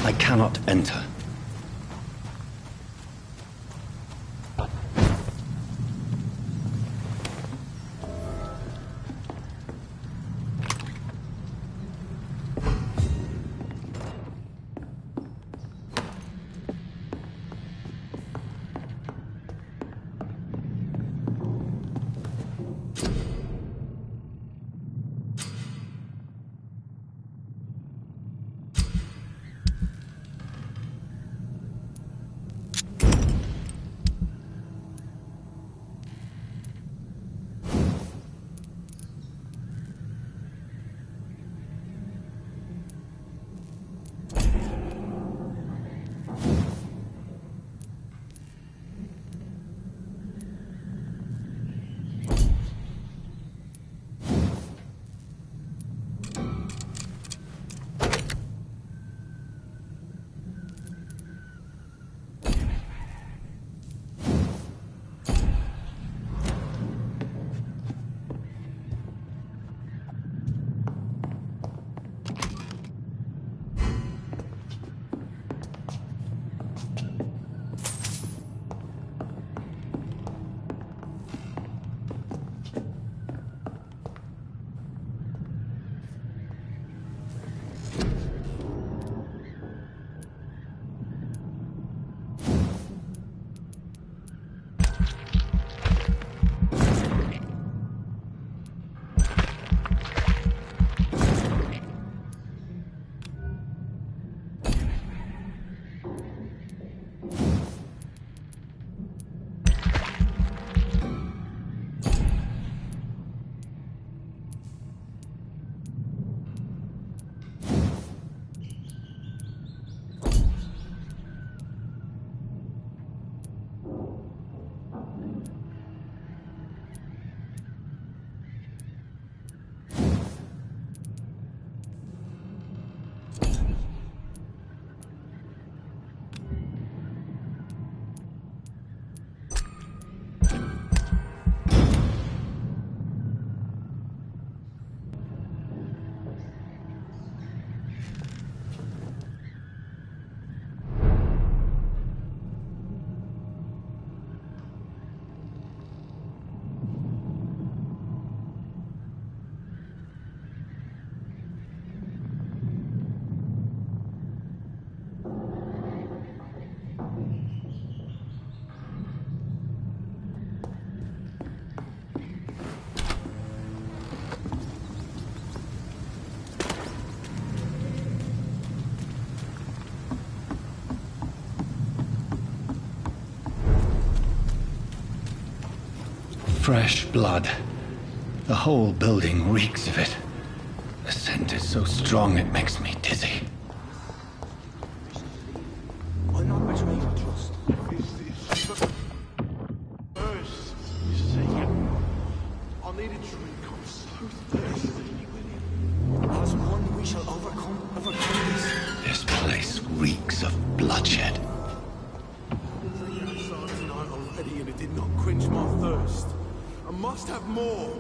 I cannot enter. Fresh blood. The whole building reeks of it. The scent is so strong it makes me dizzy. I'm not betraying your trust. I need a drink. I'm so thirsty, William. As one we shall overcome this. This place reeks of bloodshed. Tonight already, and it did not quench my thirst. I must have more.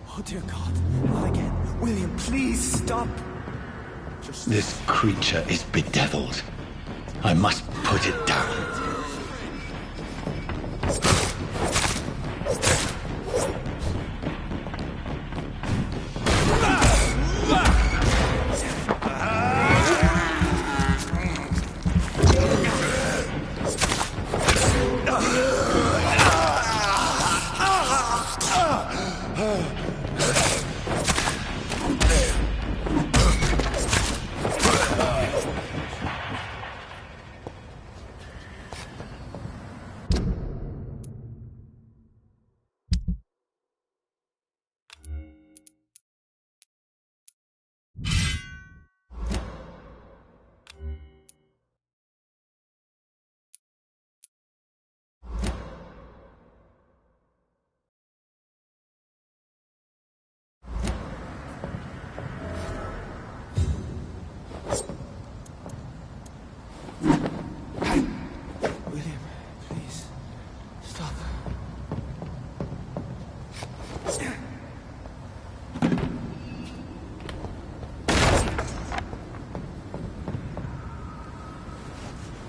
Oh dear God, not again. William, please stop. This creature is bedeviled. I must put it down.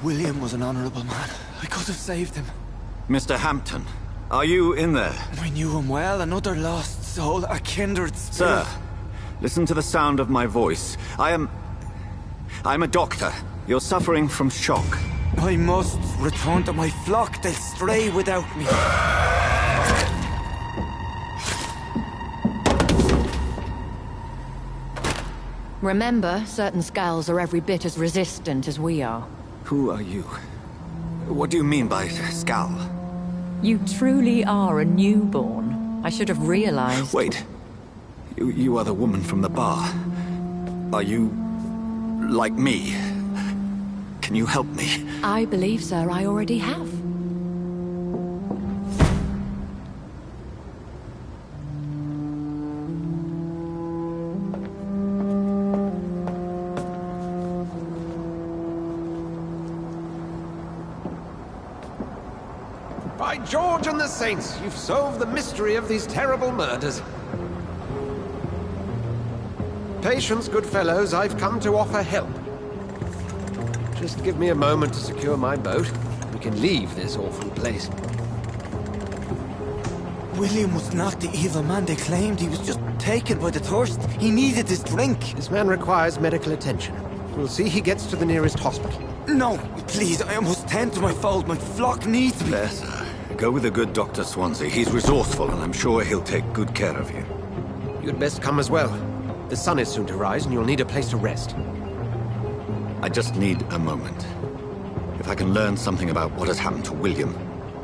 William was an honorable man. I could have saved him. Mr. Hampton, are you in there? I knew him well, another lost soul, a kindred spirit. Sir, listen to the sound of my voice. I'm a doctor. You're suffering from shock. I must return to my flock. They'll stray without me. Remember, certain skulls are every bit as resistant as we are. Who are you? What do you mean by skull? You truly are a newborn. I should have realized. Wait. You are the woman from the bar. Are you... like me? Can you help me? I believe, sir, I already have. By George and the Saints, you've solved the mystery of these terrible murders. Patience, good fellows, I've come to offer help. Just give me a moment to secure my boat. We can leave this awful place. William was not the evil man they claimed. He was just taken by the thirst. He needed his drink. This man requires medical attention. We'll see he gets to the nearest hospital. No, please, I must tend to my fold. My flock needs me. There, sir. Go with the good Dr. Swansea. He's resourceful, and I'm sure he'll take good care of you. You'd best come as well. The sun is soon to rise, and you'll need a place to rest. I just need a moment. If I can learn something about what has happened to William,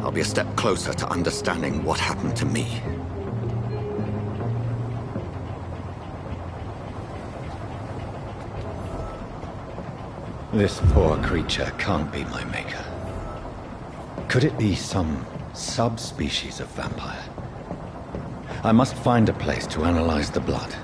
I'll be a step closer to understanding what happened to me. This poor creature can't be my maker. Could it be some subspecies of vampire? I must find a place to analyze the blood.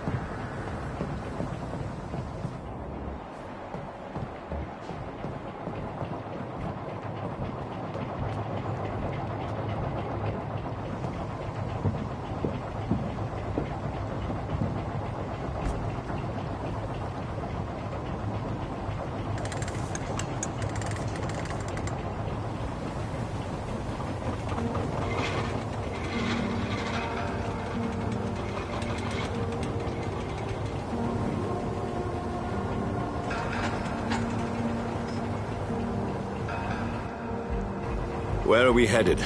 Where are we headed?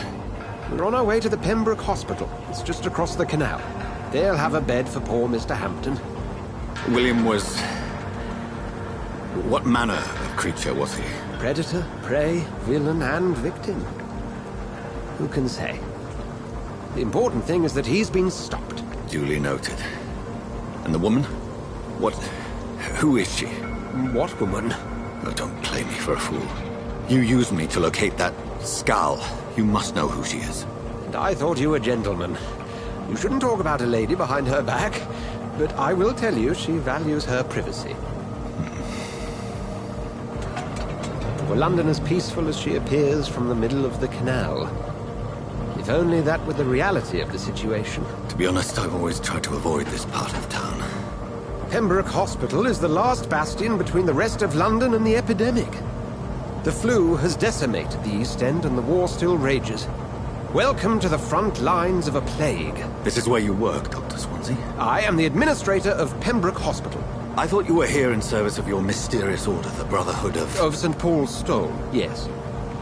We're on our way to the Pembroke Hospital. It's just across the canal. They'll have a bed for poor Mr. Hampton. William was... what manner of creature was he? Predator, prey, villain, and victim. Who can say? The important thing is that he's been stopped. Duly noted. And the woman? What... who is she? What woman? Oh, don't play me for a fool. You used me to locate that skull. You must know who she is. And I thought you a gentleman. You shouldn't talk about a lady behind her back, but I will tell you she values her privacy. Were London as peaceful as she appears from the middle of the canal? If only that were the reality of the situation. To be honest, I've always tried to avoid this part of town. Pembroke Hospital is the last bastion between the rest of London and the epidemic. The flu has decimated the East End and the war still rages. Welcome to the front lines of a plague. This is where you work, Dr. Swansea? I am the administrator of Pembroke Hospital. I thought you were here in service of your mysterious order, the Brotherhood of... Of St. Paul's Stone, yes.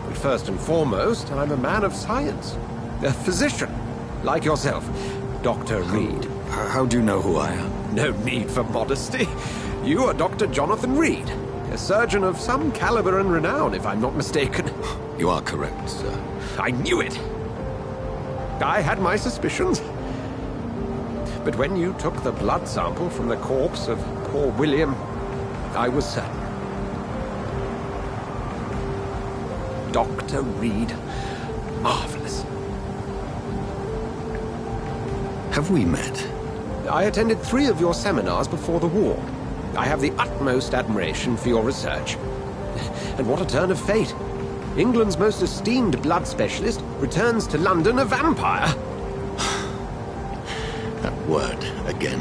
But first and foremost, I'm a man of science. A physician, like yourself, Dr. Reed. How do you know who I am? No need for modesty. You are Dr. Jonathan Reed, a surgeon of some caliber and renown, if I'm not mistaken. You are correct, sir. I knew it! I had my suspicions. But when you took the blood sample from the corpse of poor William, I was certain. Dr. Reed. Marvelous. Have we met? I attended 3 of your seminars before the war. I have the utmost admiration for your research. And what a turn of fate. England's most esteemed blood specialist returns to London a vampire. That word, again.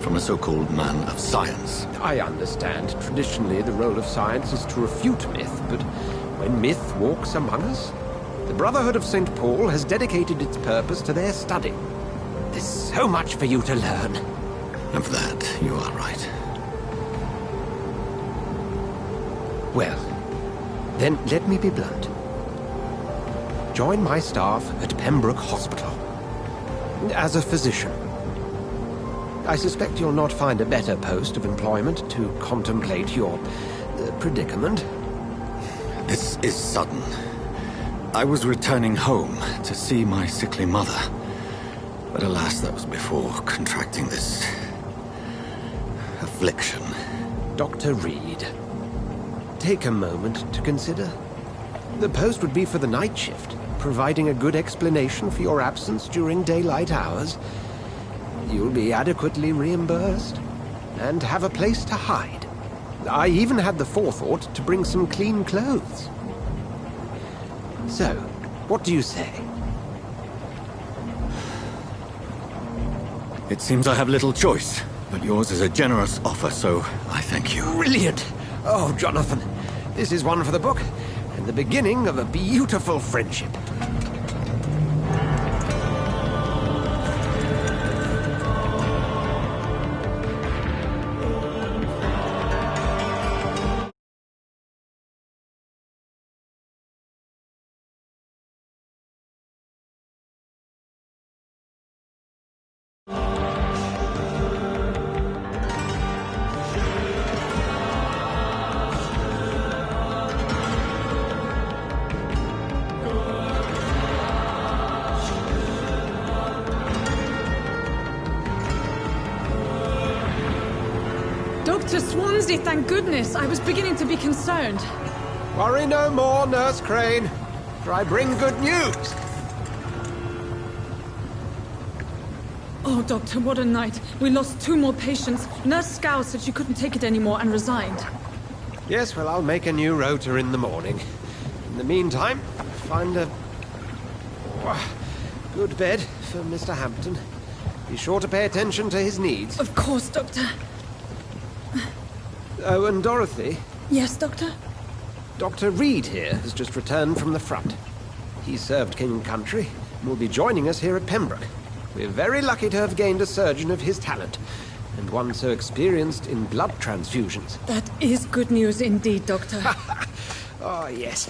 From a so-called man of science. I understand. Traditionally, the role of science is to refute myth, but when myth walks among us? The Brotherhood of St. Paul has dedicated its purpose to their study. There's so much for you to learn. Of that, you are right. Well, then let me be blunt. Join my staff at Pembroke Hospital. As a physician. I suspect you'll not find a better post of employment to contemplate your predicament. This is sudden. I was returning home to see my sickly mother. But alas, that was before contracting this affliction. Dr. Reed, take a moment to consider. The post would be for the night shift, providing a good explanation for your absence during daylight hours. You'll be adequately reimbursed, and have a place to hide. I even had the forethought to bring some clean clothes. So, what do you say? It seems I have little choice, but yours is a generous offer, so I thank you. Brilliant! Oh, Jonathan, this is one for the book, and the beginning of a beautiful friendship. Dr. Swansea, thank goodness. I was beginning to be concerned. Worry no more, Nurse Crane, for I bring good news. Oh, Doctor, what a night. We lost 2 more patients. Nurse Scow said she couldn't take it anymore and resigned. Yes, well, I'll make a new rota in the morning. In the meantime, find a good bed for Mr. Hampton. Be sure to pay attention to his needs. Of course, Doctor. Oh, and Dorothy, Yes, Doctor? Dr. Reed here has just returned from the front. He served King and Country and will be joining us here at Pembroke. We're very lucky to have gained a surgeon of his talent, and one so experienced in blood transfusions. That is good news indeed, Doctor. Oh, yes.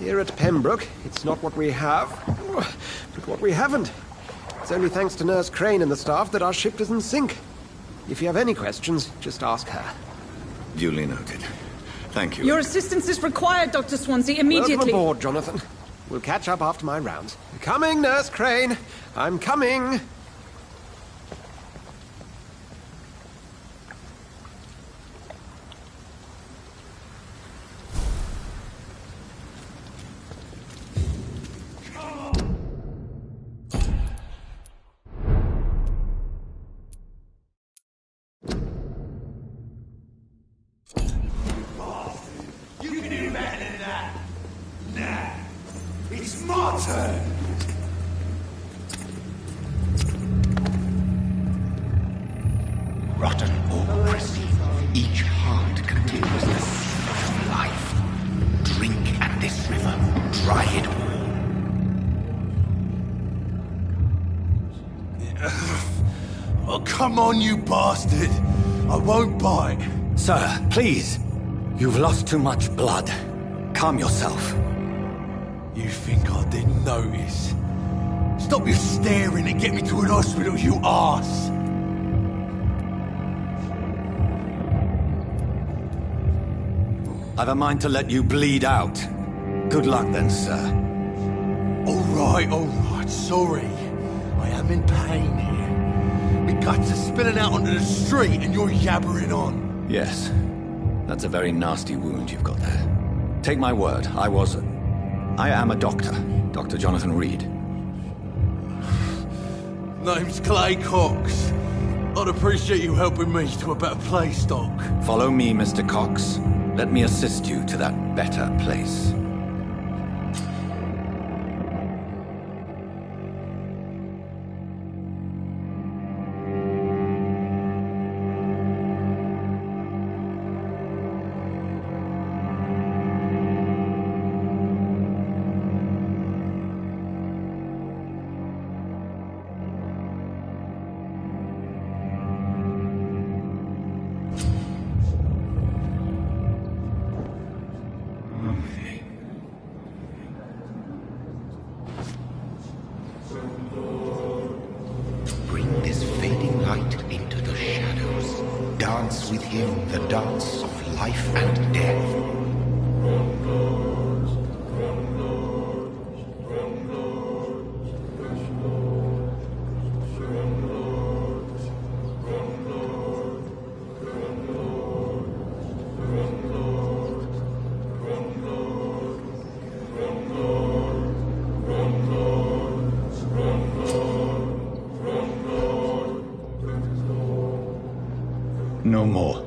Here at Pembroke, it's not what we have, but what we haven't. It's only thanks to Nurse Crane and the staff that our ship doesn't sink. If you have any questions, just ask her. Duly noted. Thank you. Your assistance is required, Dr. Swansea, immediately. Welcome aboard, Jonathan. We'll catch up after my rounds. Coming, Nurse Crane. I'm coming. You can do better than that. Nah. It's my turn. Rotten autocracy. Each heart contains the seed of life. Drink at this river. Dry it all. Oh, come on, you bastard. I won't bite. Sir, please. You've lost too much blood. Calm yourself. You think I didn't notice? Stop your staring and get me to an hospital, you arse! I've a mind to let you bleed out. Good luck then, sir. All right, sorry. I am in pain here. My guts are spilling out onto the street and you're yabbering on. Yes. That's a very nasty wound you've got there. Take my word, I am a doctor. Dr. Jonathan Reed. Name's Clay Cox. I'd appreciate you helping me to a better place, Doc. Follow me, Mr. Cox. Let me assist you to that better place. light into the shadows. Dance with him the dance of life and death. No more.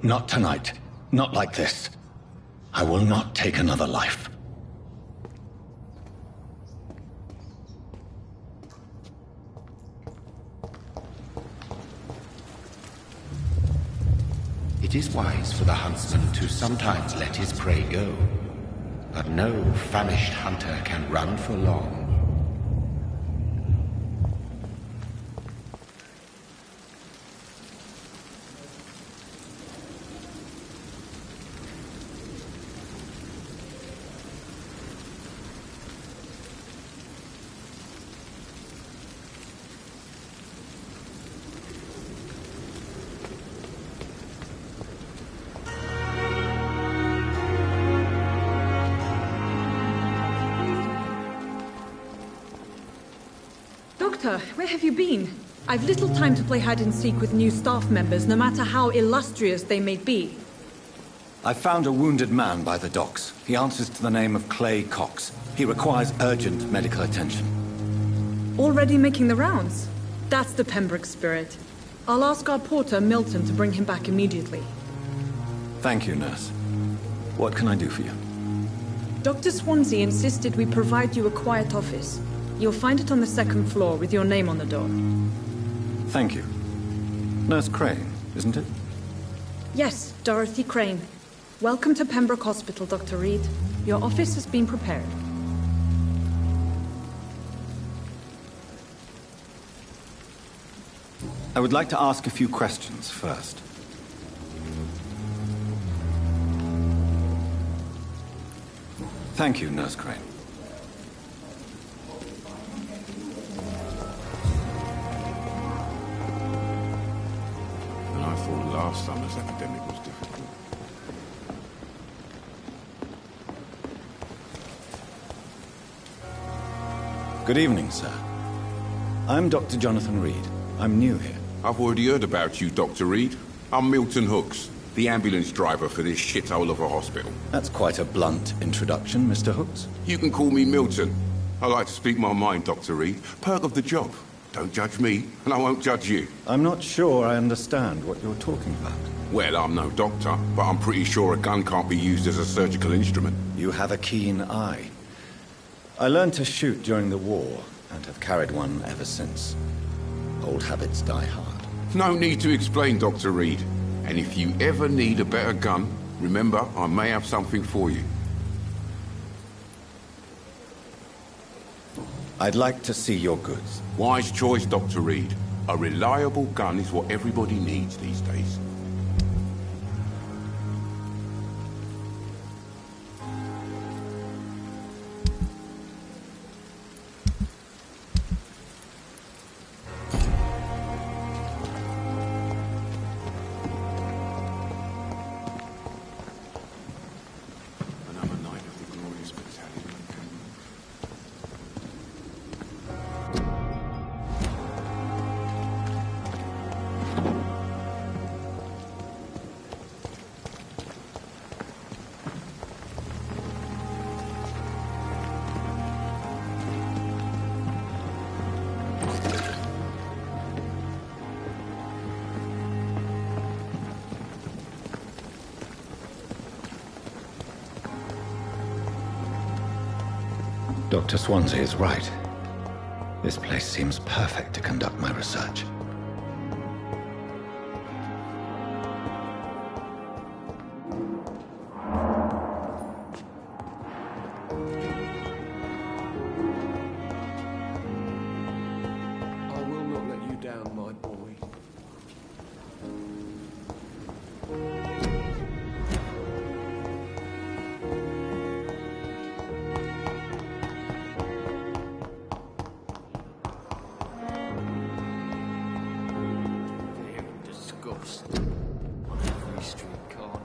Not tonight. Not like this. I will not take another life. It is wise for the huntsman to sometimes let his prey go, but no famished hunter can run for long. Doctor, where have you been? I've little time to play hide and seek with new staff members, no matter how illustrious they may be. I found a wounded man by the docks. He answers to the name of Clay Cox. He requires urgent medical attention. Already making the rounds? That's the Pembroke spirit. I'll ask our porter, Milton, to bring him back immediately. Thank you, nurse. What can I do for you? Dr. Swansea insisted we provide you a quiet office. You'll find it on the second floor with your name on the door. Thank you. Nurse Crane, isn't it? Yes, Dorothy Crane. Welcome to Pembroke Hospital, Dr. Reed. Your office has been prepared. I would like to ask a few questions first. Thank you, Nurse Crane. And I thought last summer's epidemic was difficult. Good evening, sir. I'm Dr. Jonathan Reed. I'm new here. I've already heard about you, Dr. Reed. I'm Milton Hooks, the ambulance driver for this shithole of a hospital. That's quite a blunt introduction, Mr. Hooks. You can call me Milton. I like to speak my mind, Dr. Reed. Perk of the job. Don't judge me, and I won't judge you. I'm not sure I understand what you're talking about. Well, I'm no doctor, but I'm pretty sure a gun can't be used as a surgical instrument. You have a keen eye. I learned to shoot during the war, and have carried one ever since. Old habits die hard. No need to explain, Dr. Reed. And if you ever need a better gun, remember, I may have something for you. I'd like to see your goods. Wise choice, Dr. Reed. A reliable gun is what everybody needs these days. Another night of the glorious battalion. Dr. Swansea is right. This place seems perfect to conduct my research. I will not let you down, my boy. ghost on every street corner.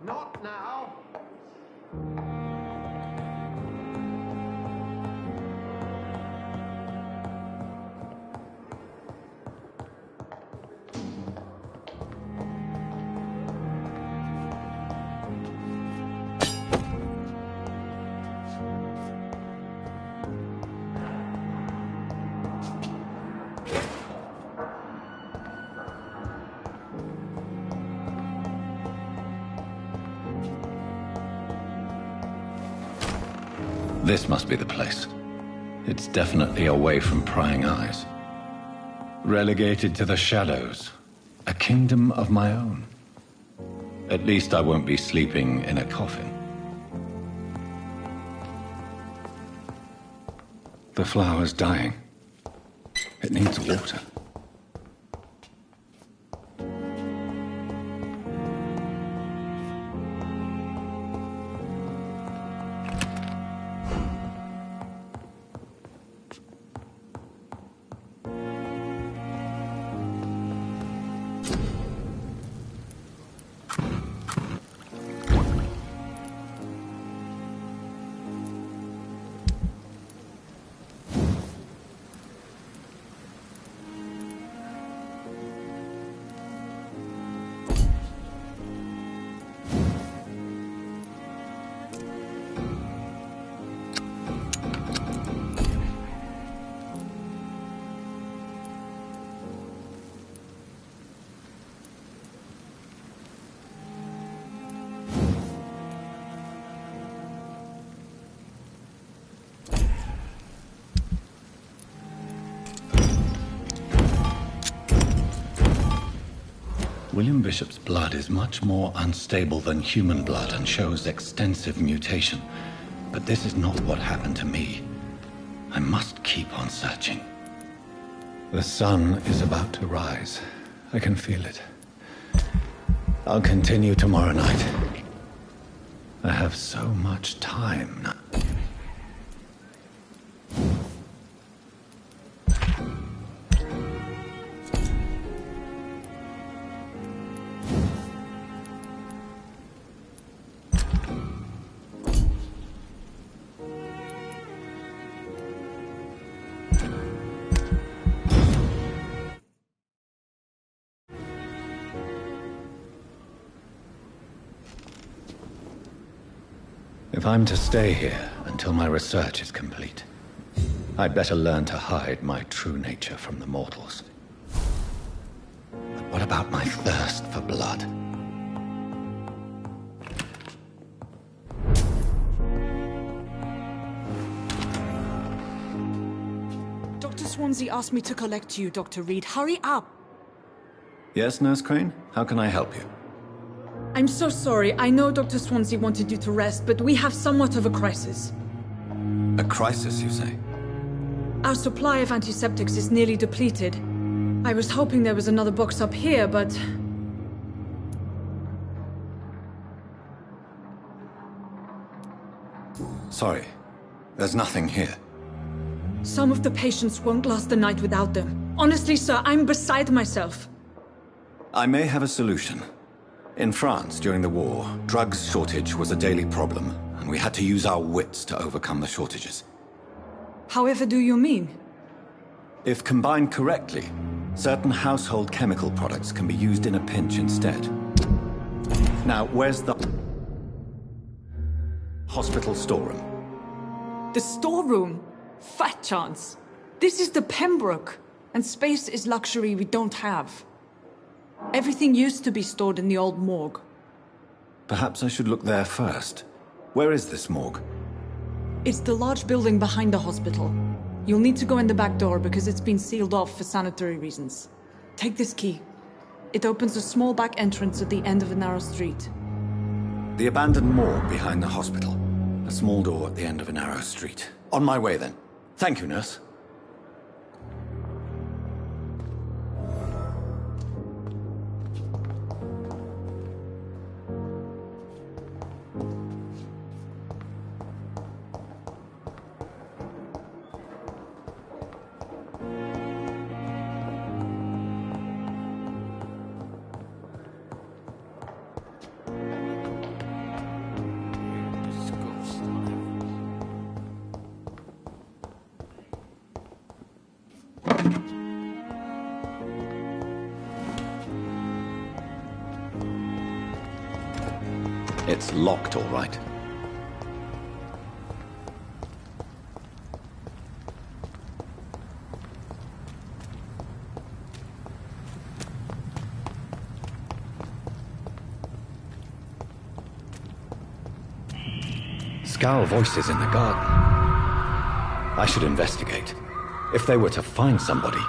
Not now! This must be the place. It's definitely away from prying eyes. Relegated to the shadows. A kingdom of my own. At least I won't be sleeping in a coffin. The flower's dying. It needs water. William Bishop's blood is much more unstable than human blood and shows extensive mutation. But this is not what happened to me. I must keep on searching. The sun is about to rise. I can feel it. I'll continue tomorrow night. I have so much time now. If I'm to stay here until my research is complete, I'd better learn to hide my true nature from the mortals. But what about my thirst for blood? Dr. Swansea asked me to collect you, Dr. Reed. Hurry up! Yes, Nurse Crane? How can I help you? I'm so sorry. I know Dr. Swansea wanted you to rest, but we have somewhat of a crisis. A crisis, you say? Our supply of antiseptics is nearly depleted. I was hoping there was another box up here, but... Sorry. There's nothing here. Some of the patients won't last the night without them. Honestly, sir, I'm beside myself. I may have a solution. In France, during the war, drugs shortage was a daily problem, and we had to use our wits to overcome the shortages. However do you mean? If combined correctly, certain household chemical products can be used in a pinch instead. Now, where's the hospital storeroom? The storeroom? Fat chance. This is the Pembroke, and space is luxury we don't have. Everything used to be stored in the old morgue. Perhaps I should look there first. Where is this morgue? It's the large building behind the hospital. You'll need to go in the back door because it's been sealed off for sanitary reasons. Take this key. It opens a small back entrance at the end of a narrow street. The abandoned morgue behind the hospital. A small door at the end of a narrow street. On my way, then. Thank you, nurse. It's locked, all right. Scowl voices in the garden. I should investigate. If they were to find somebody...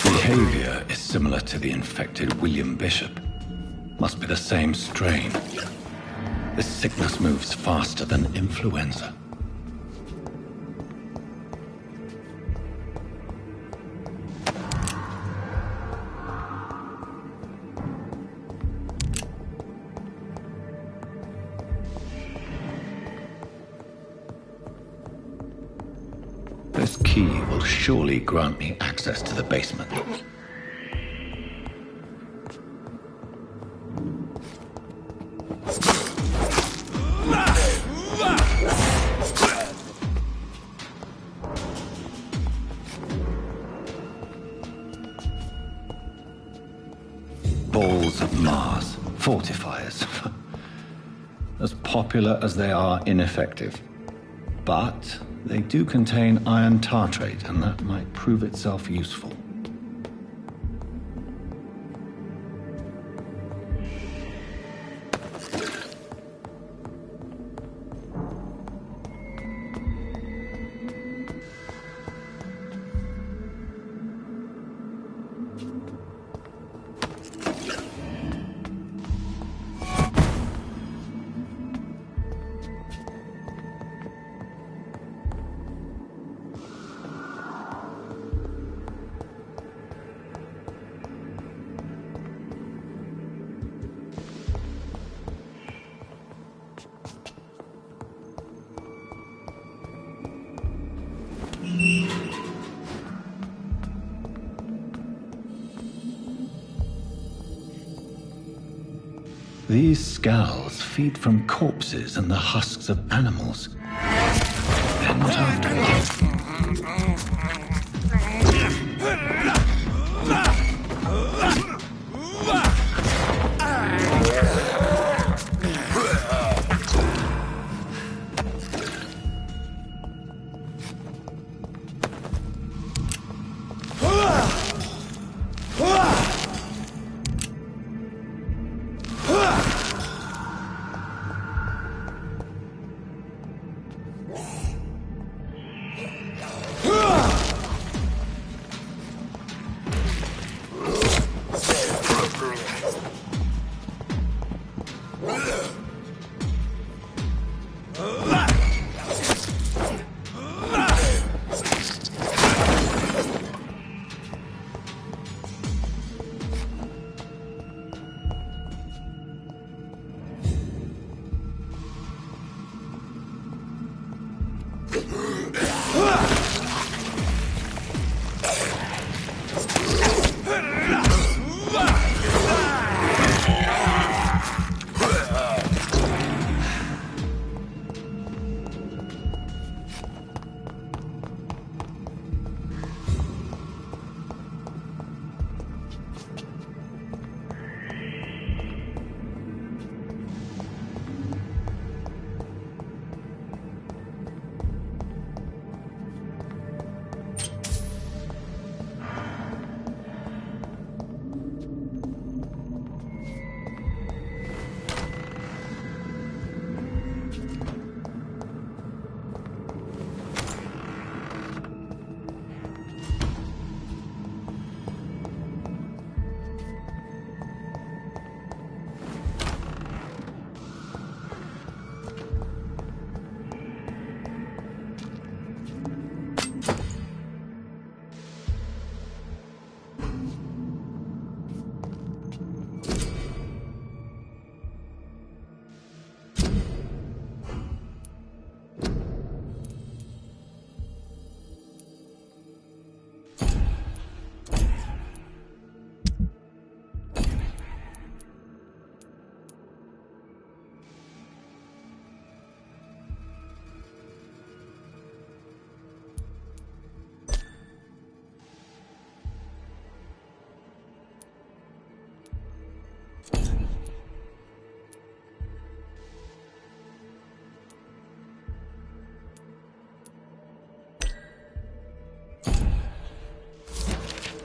Behavior is similar to the infected William Bishop. Must be the same strain. This sickness moves faster than influenza. This key will surely grant me access to the basement. Balls of Mars, fortifiers. As popular as they are ineffective. But they do contain iron tartrate, and that might prove itself useful. These scowls feed from corpses and the husks of animals. They're not after me.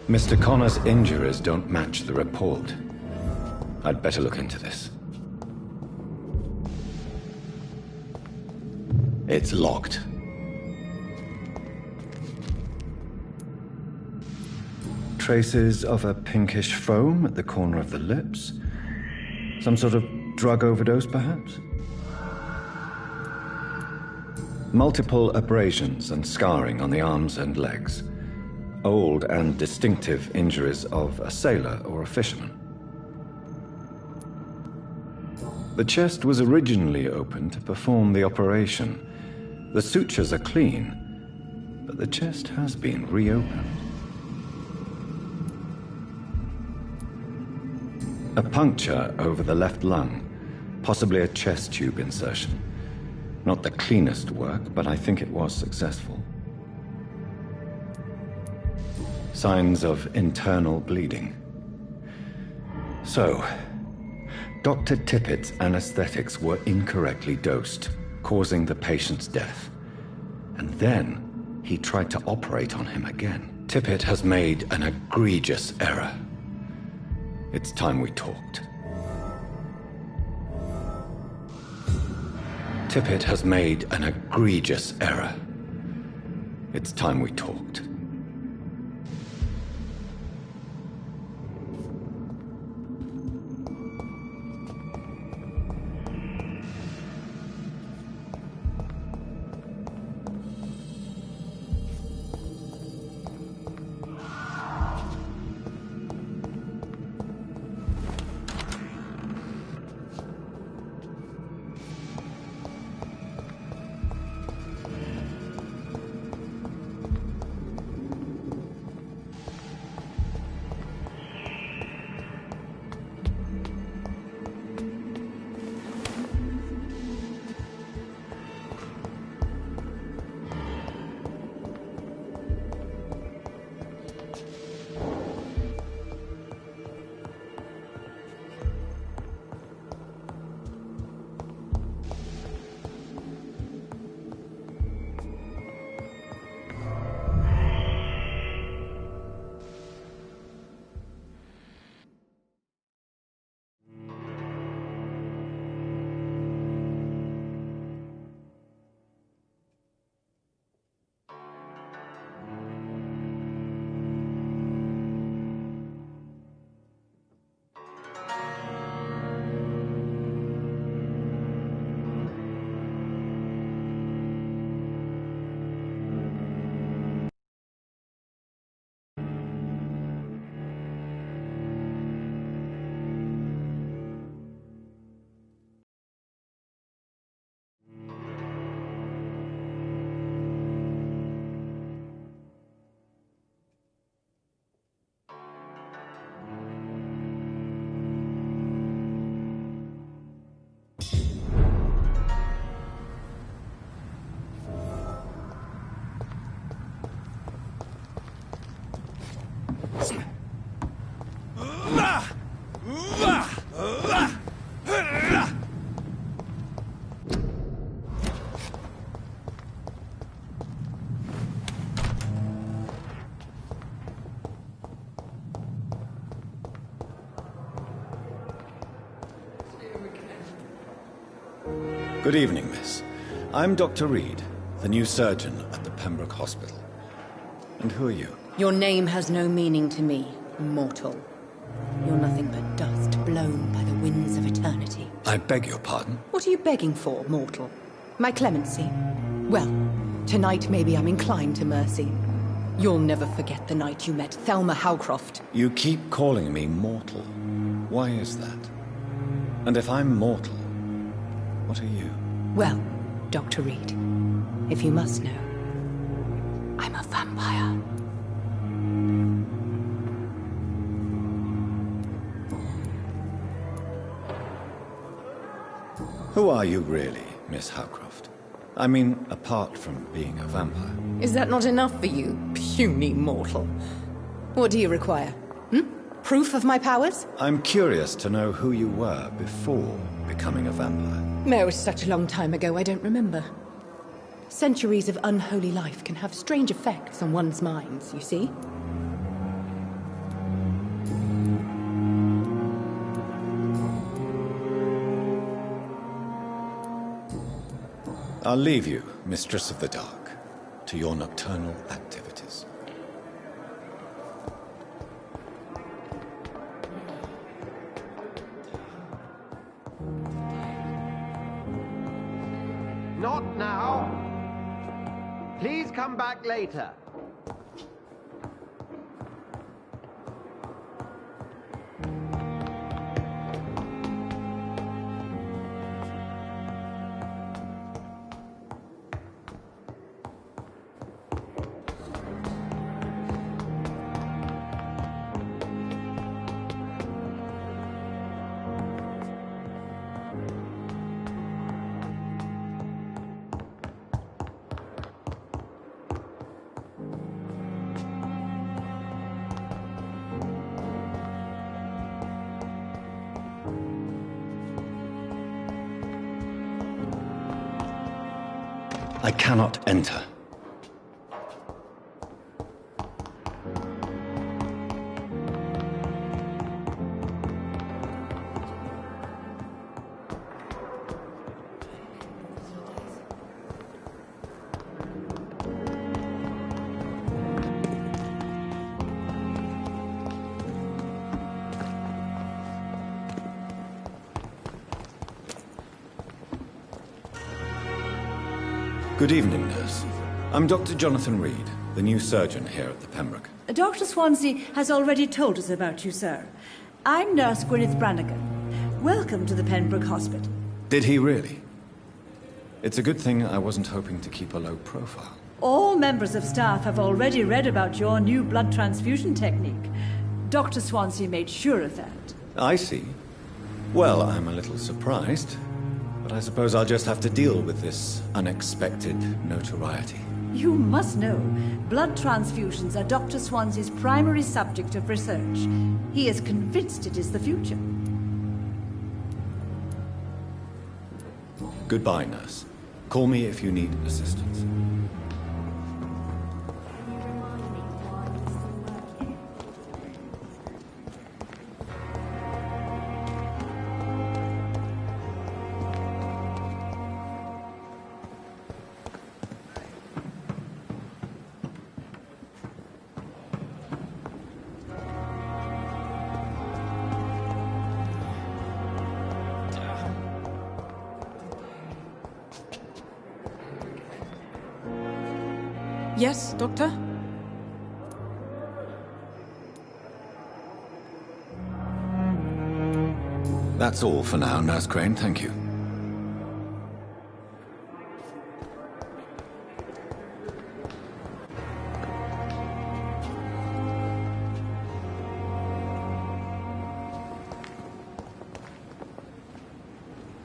Mr. Connor's injuries don't match the report. I'd better look into this. It's locked. Traces of a pinkish foam at the corner of the lips. Some sort of drug overdose, perhaps? Multiple abrasions and scarring on the arms and legs. Old and distinctive injuries of a sailor or a fisherman. The chest was originally opened to perform the operation. The sutures are clean, but the chest has been reopened. A puncture over the left lung, possibly a chest tube insertion. Not the cleanest work, but I think it was successful. Signs of internal bleeding. So, Dr. Tippett's anesthetics were incorrectly dosed, causing the patient's death. And then he tried to operate on him again. Tippett has made an egregious error. It's time we talked. Tippett has made an egregious error. It's time we talked. Good evening, miss. I'm Dr. Reed, the new surgeon at the Pembroke Hospital. And who are you? Your name has no meaning to me, mortal. You're nothing but dust blown by the winds of eternity. I beg your pardon? What are you begging for, mortal? My clemency? Well, tonight maybe I'm inclined to mercy. You'll never forget the night you met Thelma Howcroft. You keep calling me mortal. Why is that? And if I'm mortal, what are you? Well, Dr. Reed, if you must know, I'm a vampire. Who are you really, Miss Howcroft? I mean, apart from being a vampire. Is that not enough for you, puny mortal? What do you require? Proof of my powers? I'm curious to know who you were before becoming a vampire. No, it was such a long time ago, I don't remember. Centuries of unholy life can have strange effects on one's minds, you see? I'll leave you, Mistress of the Dark, to your nocturnal activities. Not now. Please come back later. I cannot enter. Good evening, nurse. I'm Dr. Jonathan Reed, the new surgeon here at the Pembroke. Dr. Swansea has already told us about you, sir. I'm Nurse Gwyneth Brannigan. Welcome to the Pembroke Hospital. Did he really? It's a good thing I wasn't hoping to keep a low profile. All members of staff have already read about your new blood transfusion technique. Dr. Swansea made sure of that. I see. Well, I'm a little surprised, but I suppose I'll just have to deal with this unexpected notoriety. You must know, blood transfusions are Dr. Swansea's primary subject of research. He is convinced it is the future. Goodbye, nurse. Call me if you need assistance. Yes, Doctor? That's all for now, Nurse Crane, thank you.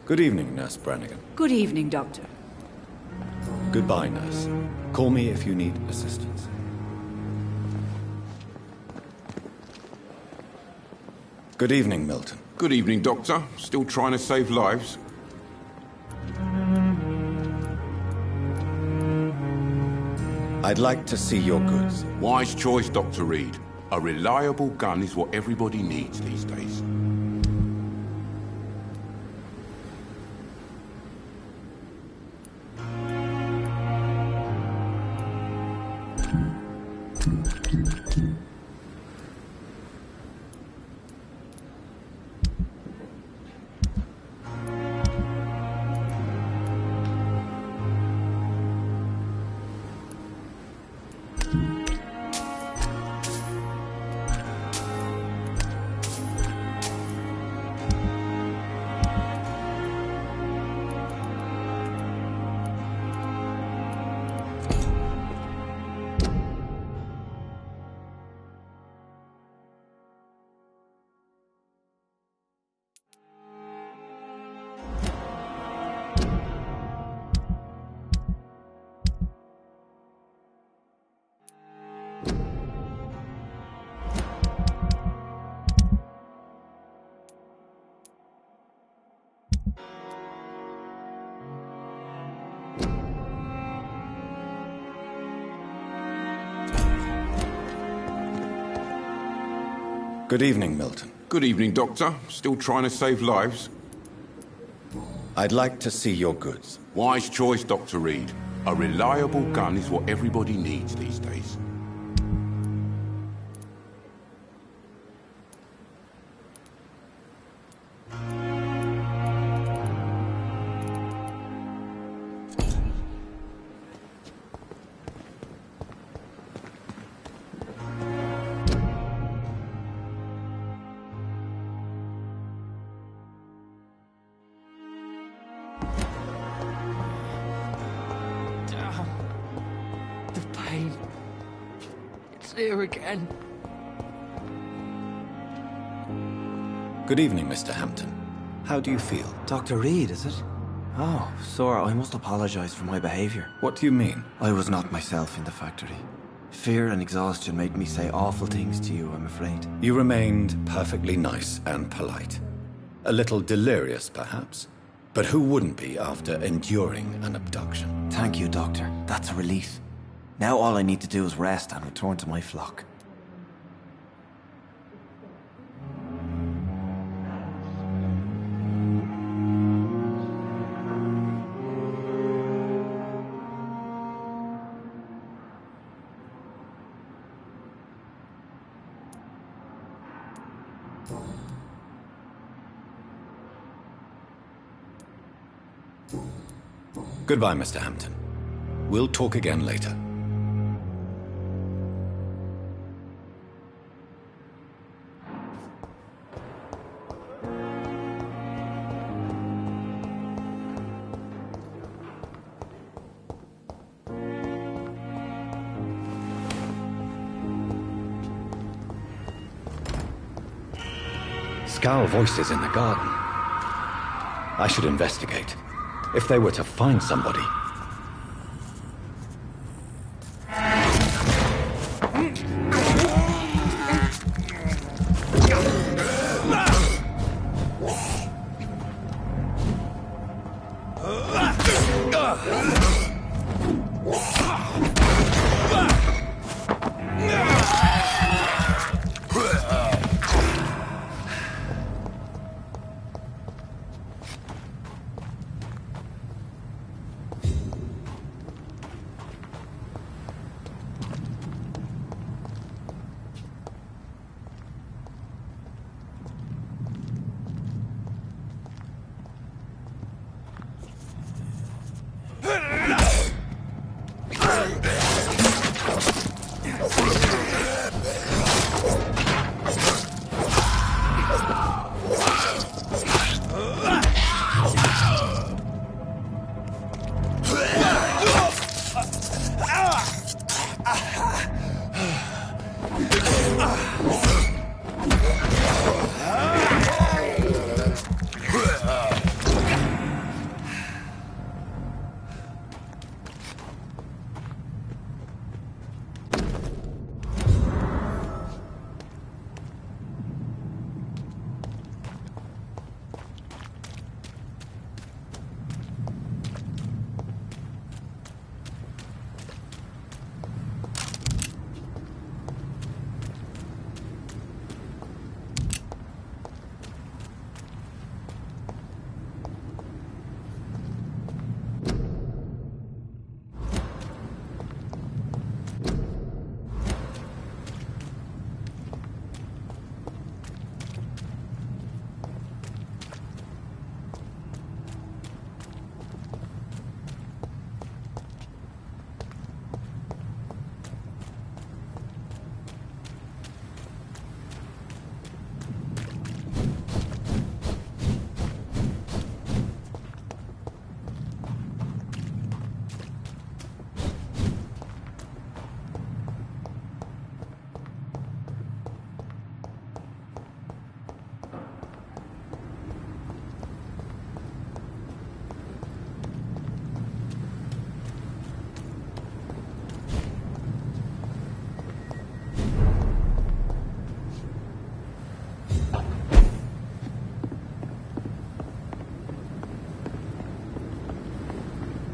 Good evening, Nurse Brannigan. Good evening, Doctor. Goodbye, nurse. Call me if you need assistance. Good evening, Milton. Good evening, Doctor. Still trying to save lives? I'd like to see your goods. Wise choice, Dr. Reed. A reliable gun is what everybody needs these days. Good evening, Milton. Good evening, Doctor. Still trying to save lives? I'd like to see your goods. Wise choice, Dr. Reed. A reliable gun is what everybody needs these days. Here again. Good evening, Mr. Hampton. How do you feel? Dr. Reed, is it? Oh, sir, I must apologize for my behavior. What do you mean? I was not myself in the factory. Fear and exhaustion made me say awful things to you, I'm afraid. You remained perfectly nice and polite. A little delirious, perhaps. But who wouldn't be after enduring an abduction? Thank you, Doctor. That's a relief. Now all I need to do is rest and return to my flock. Goodbye, Mr. Hampton. We'll talk again later. Scowl voices in the garden. I should investigate. If they were to find somebody.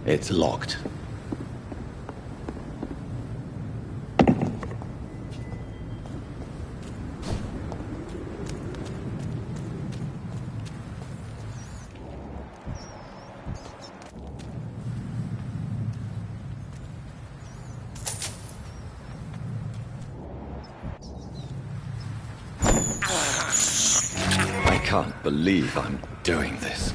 It's locked. I can't believe I'm doing this.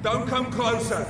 Don't come closer.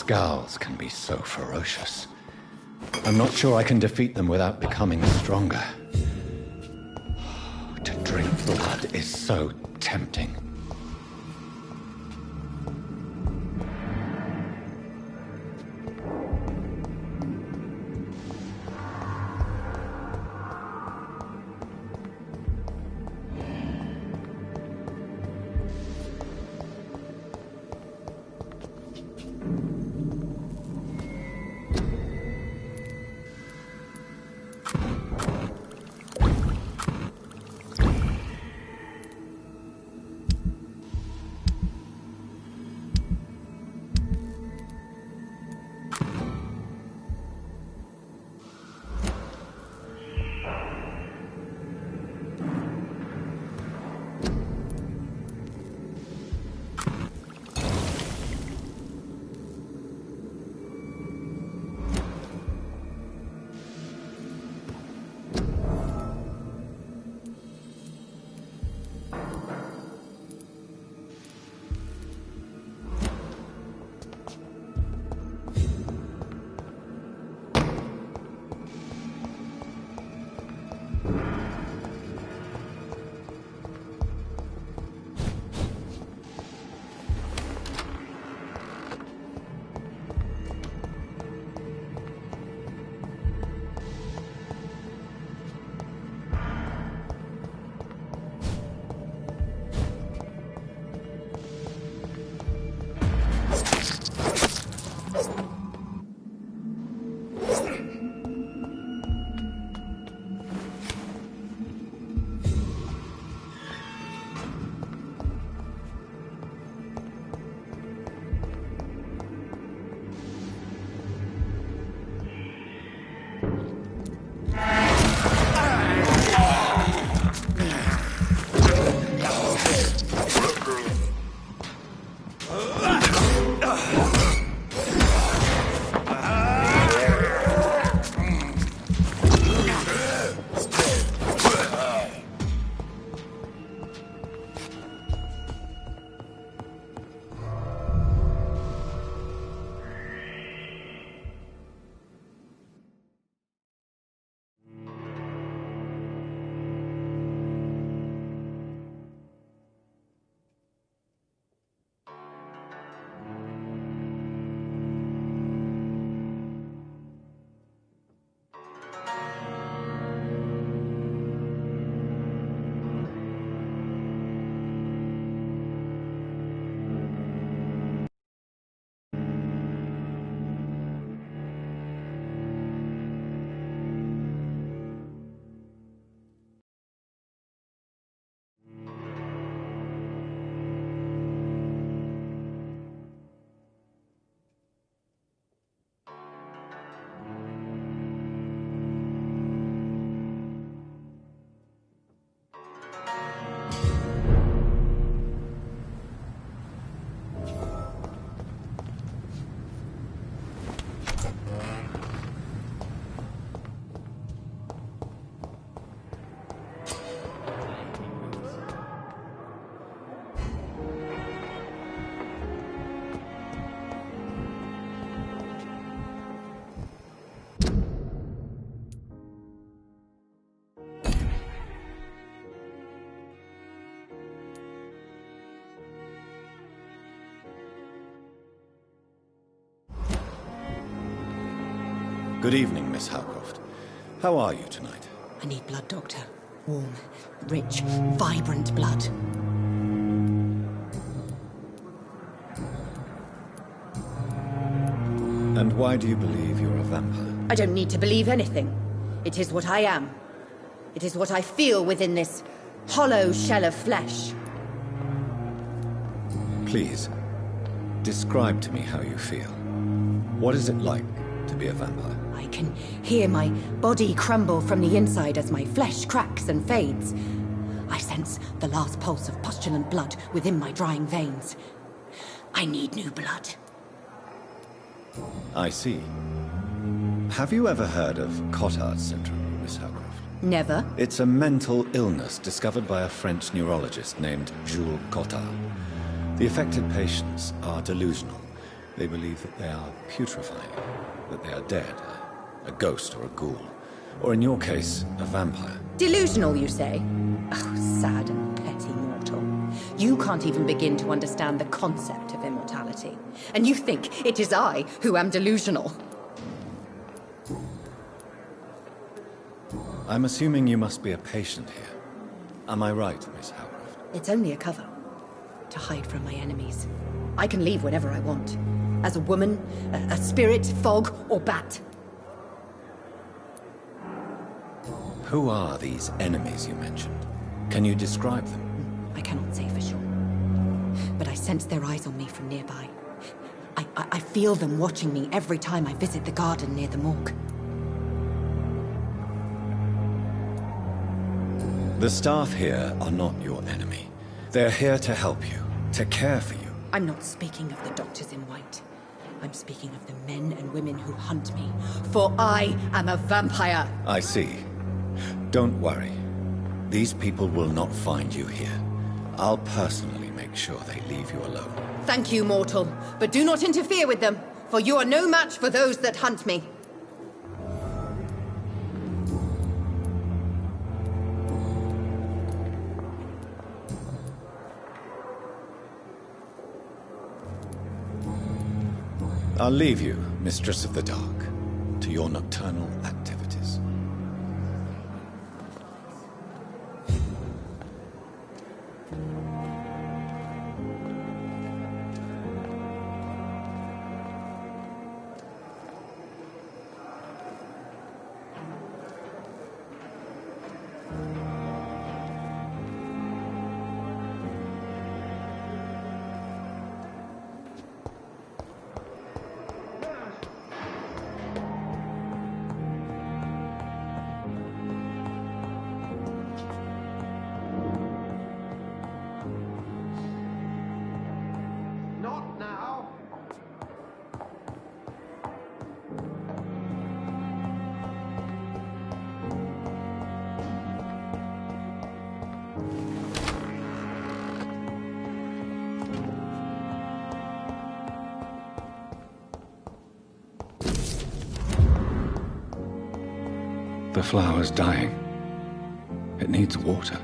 Scowls can be so ferocious. I'm not sure I can defeat them without becoming stronger. To drink blood is so tempting. Good evening, Miss Howcroft. How are you tonight? I need blood, Doctor. Warm, rich, vibrant blood. And why do you believe you're a vampire? I don't need to believe anything. It is what I am. It is what I feel within this hollow shell of flesh. Please, describe to me how you feel. What is it like to be a vampire? I can hear my body crumble from the inside as my flesh cracks and fades. I sense the last pulse of postulant blood within my drying veins. I need new blood. I see. Have you ever heard of Cotard's syndrome, Miss Howcroft? Never. It's a mental illness discovered by a French neurologist named Jules Cotard. The affected patients are delusional. They believe that they are putrefying, that they are dead, a ghost or a ghoul, or in your case, a vampire. Delusional, you say? Oh, sad and petty mortal. You can't even begin to understand the concept of immortality. And you think it is I who am delusional. I'm assuming you must be a patient here. Am I right, Miss Howcroft? It's only a cover. To hide from my enemies. I can leave whenever I want. As a woman, a spirit, fog, or bat. Who are these enemies you mentioned? Can you describe them? I cannot say for sure. But I sense their eyes on me from nearby. I feel them watching me every time I visit the garden near the morgue. The staff here are not your enemy. They're here to help you, to care for you. I'm not speaking of the doctors in white. I'm speaking of the men and women who hunt me. For I am a vampire! I see. Don't worry. These people will not find you here. I'll personally make sure they leave you alone. Thank you, mortal. But do not interfere with them, for you are no match for those that hunt me. I'll leave you, Mistress of the Dark, to your nocturnal activities. The flower's dying. It needs water.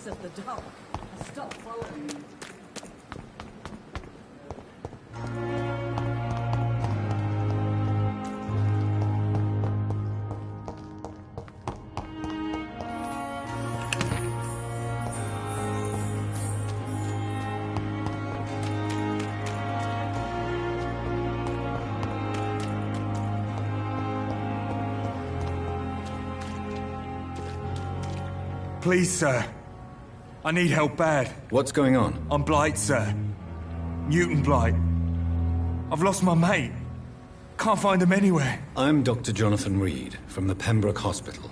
at the dock. I stopped following you. Please, sir. I need help bad. What's going on? I'm Blight, sir. Newton Blight. I've lost my mate. Can't find him anywhere. I'm Dr. Jonathan Reed from the Pembroke Hospital.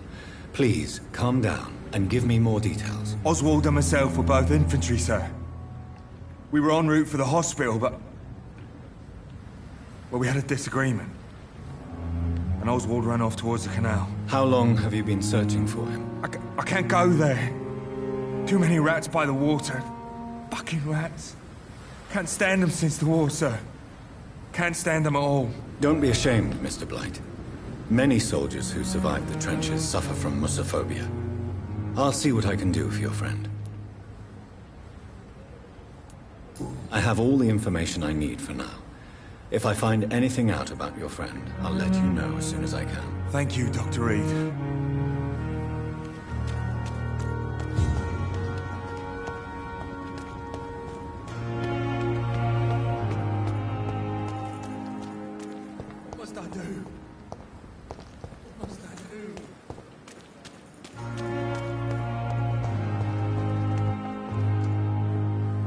Please, calm down and give me more details. Oswald and myself were both infantry, sir. We were en route for the hospital, but... well, we had a disagreement. And Oswald ran off towards the canal. How long have you been searching for him? I can't go there. Too many rats by the water. Fucking rats. Can't stand them since the war, sir. Can't stand them at all. Don't be ashamed, Mr. Blight. Many soldiers who survived the trenches suffer from musophobia. I'll see what I can do for your friend. I have all the information I need for now. If I find anything out about your friend, I'll let you know as soon as I can. Thank you, Dr. Reed.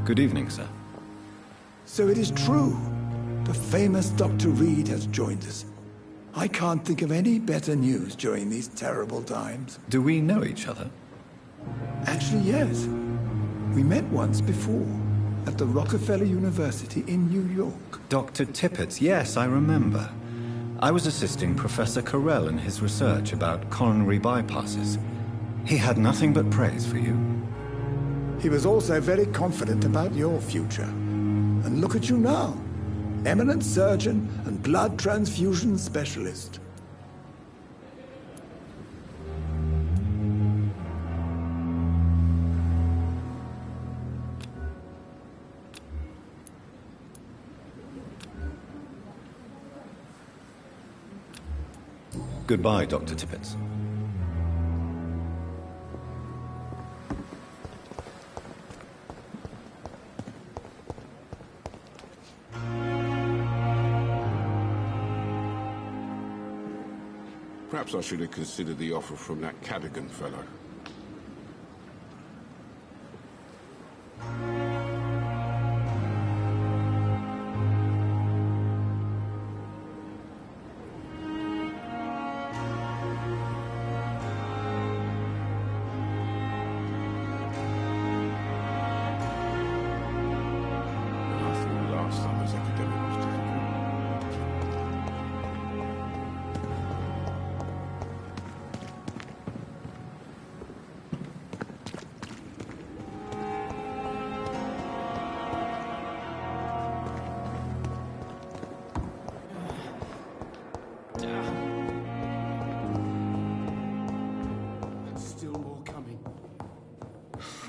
Good evening, sir. So it is true. The famous Dr. Reed has joined us. I can't think of any better news during these terrible times. Do we know each other? Actually, yes. We met once before, at the Rockefeller University in New York. Dr. Tippett, yes, I remember. I was assisting Professor Carell in his research about coronary bypasses. He had nothing but praise for you. He was also very confident about your future. And look at you now. Eminent surgeon and blood transfusion specialist. Goodbye, Dr. Tippett. Perhaps I should have considered the offer from that Cadogan fellow.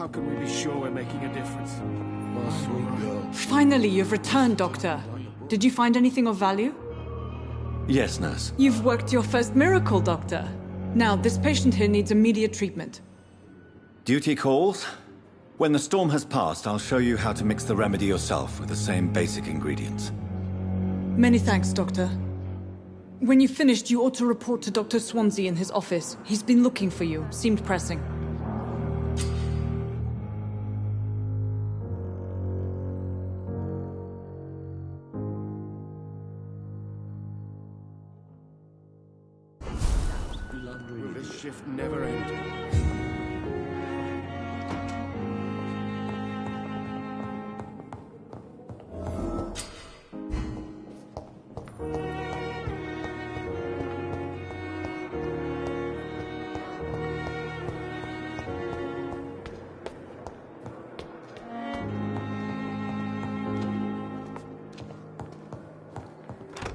How can we be sure we're making a difference? My sweet girl. Finally, you've returned, Doctor. Did you find anything of value? Yes, nurse. You've worked your first miracle, Doctor. Now, this patient here needs immediate treatment. Duty calls. When the storm has passed, I'll show you how to mix the remedy yourself with the same basic ingredients. Many thanks, Doctor. When you've finished, you ought to report to Dr. Swansea in his office. He's been looking for you. Seemed pressing. Will this shift never end?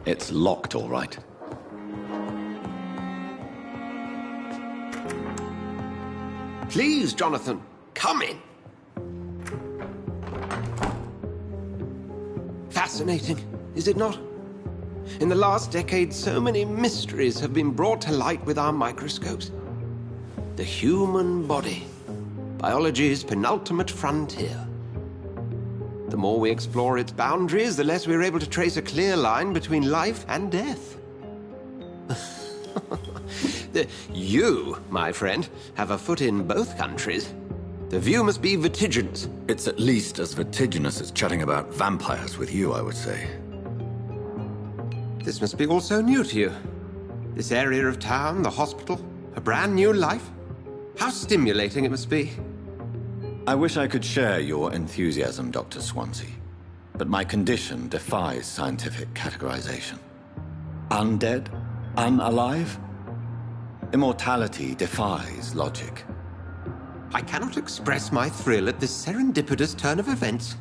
It's locked, all right. Please, Jonathan, Come in. Fascinating, is it not? In the last decade, so many mysteries have been brought to light with our microscopes. The human body, biology's penultimate frontier. The more we explore its boundaries, the less we're able to trace a clear line between life and death. You, my friend, have a foot in both countries. The view must be vertiginous. It's at least as vertiginous as chatting about vampires with you, I would say. This must be all so new to you. This area of town, the hospital, a brand new life. How stimulating it must be. I wish I could share your enthusiasm, Dr. Swansea, but my condition defies scientific categorization. Undead? Unalive? Immortality defies logic. I cannot express my thrill at this serendipitous turn of events.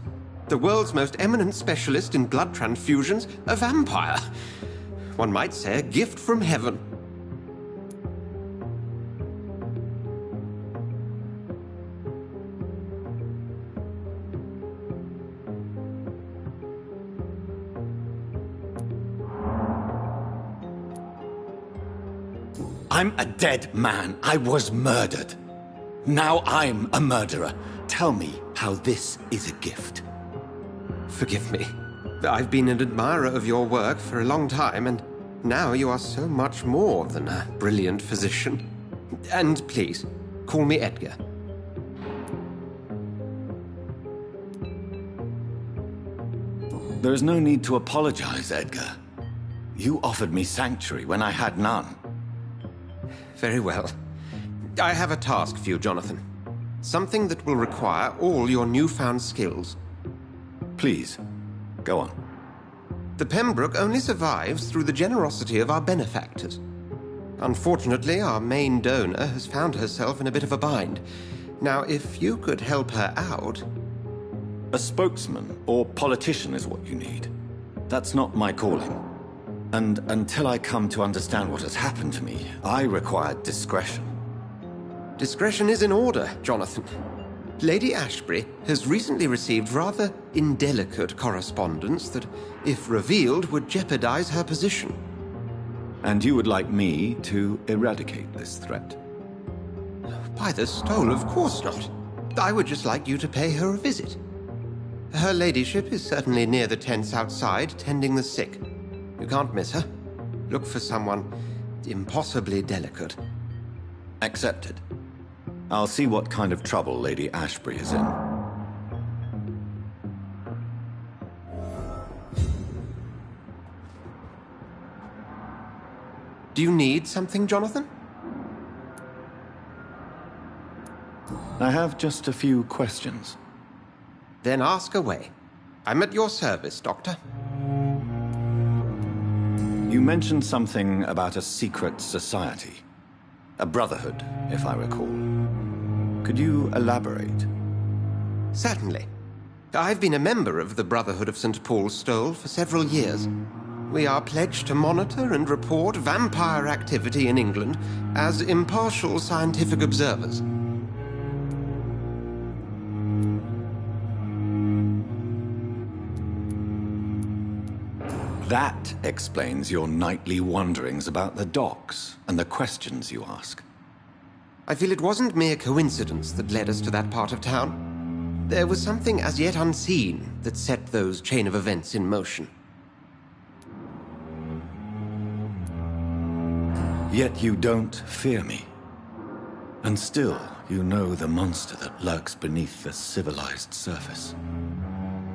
The world's most eminent specialist in blood transfusions, a vampire. One might say a gift from heaven. I'm a dead man. I was murdered. Now I'm a murderer. Tell me how this is a gift. Forgive me. I've been an admirer of your work for a long time, and now you are so much more than a brilliant physician. And please, call me Edgar. There is no need to apologize, Edgar. You offered me sanctuary when I had none. Very well. I have a task for you, Jonathan. Something that will require all your newfound skills. Please, go on. The Pembroke only survives through the generosity of our benefactors. Unfortunately, our main donor has found herself in a bit of a bind. Now, if you could help her out... A spokesman or politician is what you need. That's not my calling. And until I come to understand what has happened to me, I require discretion. Discretion is in order, Jonathan. Lady Ashbury has recently received rather indelicate correspondence that, if revealed, would jeopardize her position. And you would like me to eradicate this threat? By the stole, of course not. I would just like you to pay her a visit. Her ladyship is certainly near the tents outside, tending the sick. You can't miss her. Look for someone impossibly delicate. Accepted. I'll see what kind of trouble Lady Ashbury is in. Do you need something, Jonathan? I have just a few questions. Then ask away. I'm at your service, Doctor. You mentioned something about a secret society. A brotherhood, if I recall. Could you elaborate? Certainly. I've been a member of the Brotherhood of St. Paul's Stole for several years. We are pledged to monitor and report vampire activity in England as impartial scientific observers. That explains your nightly wanderings about the docks and the questions you ask. I feel it wasn't mere coincidence that led us to that part of town. There was something as yet unseen that set those chain of events in motion. Yet you don't fear me. And still, you know the monster that lurks beneath the civilized surface.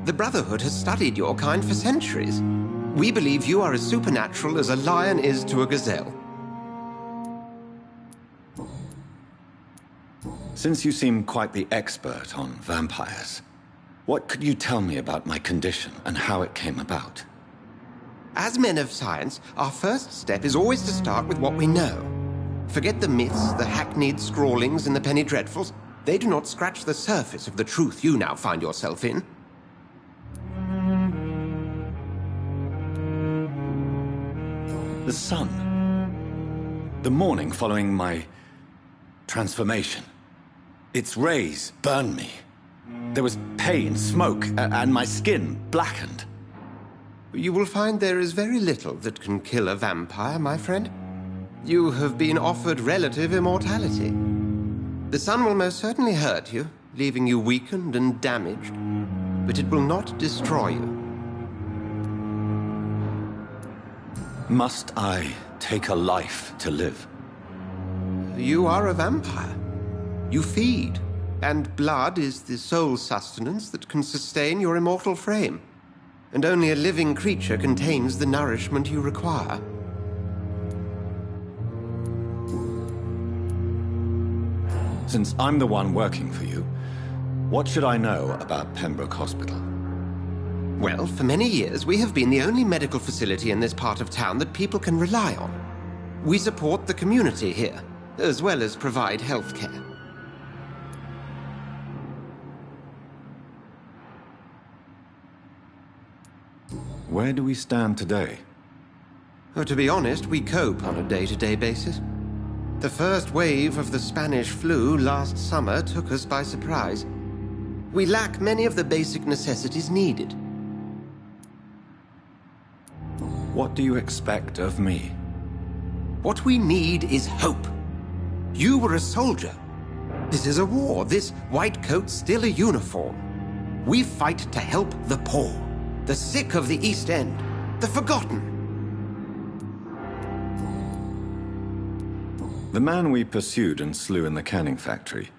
The Brotherhood has studied your kind for centuries. We believe you are as supernatural as a lion is to a gazelle. Since you seem quite the expert on vampires, what could you tell me about my condition and how it came about? As men of science, our first step is always to start with what we know. Forget the myths, the hackneyed scrawlings, and the penny dreadfuls. They do not scratch the surface of the truth you now find yourself in. The sun. The morning following my transformation. Its rays burned me. There was pain, smoke, and my skin blackened. You will find there is very little that can kill a vampire, my friend. You have been offered relative immortality. The sun will most certainly hurt you, leaving you weakened and damaged, but it will not destroy you. Must I take a life to live? You are a vampire. You feed, and blood is the sole sustenance that can sustain your immortal frame. And only a living creature contains the nourishment you require. Since I'm the one working for you, what should I know about Pembroke Hospital? Well, for many years, we have been the only medical facility in this part of town that people can rely on. We support the community here, as well as provide health care. Where do we stand today? Oh, to be honest, we cope on a day-to-day basis. The first wave of the Spanish flu last summer took us by surprise. We lack many of the basic necessities needed. What do you expect of me? What we need is hope. You were a soldier. This is a war. This white coat's still a uniform. We fight to help the poor, the sick of the East End, the forgotten. The man we pursued and slew in the canning factory,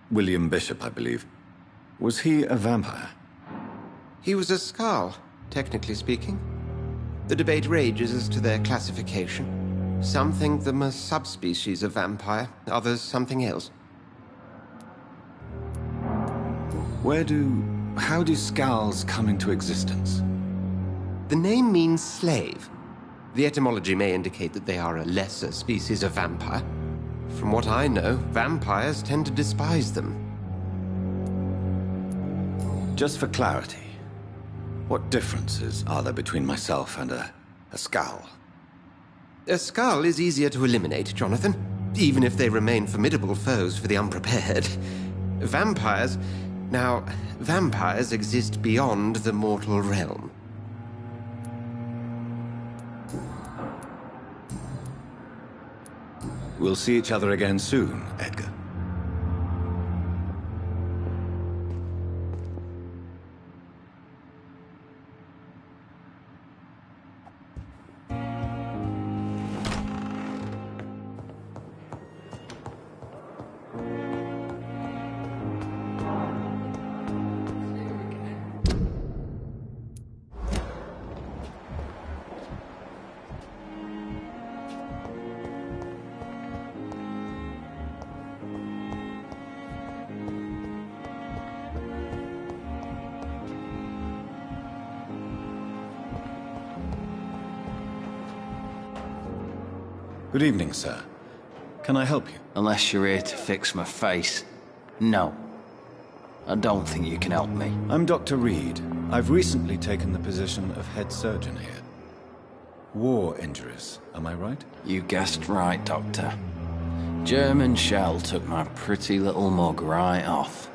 William Bishop, I believe, was he a vampire? He was a Skald, technically speaking. The debate rages as to their classification. Some think them a subspecies of vampire, others something else. How do Skalds come into existence? The name means slave. The etymology may indicate that they are a lesser species of vampire. From what I know, vampires tend to despise them. Just for clarity, what differences are there between myself and a Skald? A Skald is easier to eliminate, Jonathan, even if they remain formidable foes for the unprepared. Vampires exist beyond the mortal realm. We'll see each other again soon, Edgar. Good evening, sir. Can I help you? Unless you're here to fix my face. No. I don't think you can help me. I'm Dr. Reed. I've recently taken the position of head surgeon here. War injuries, am I right? You guessed right, Doctor. German shell took my pretty little mug right off.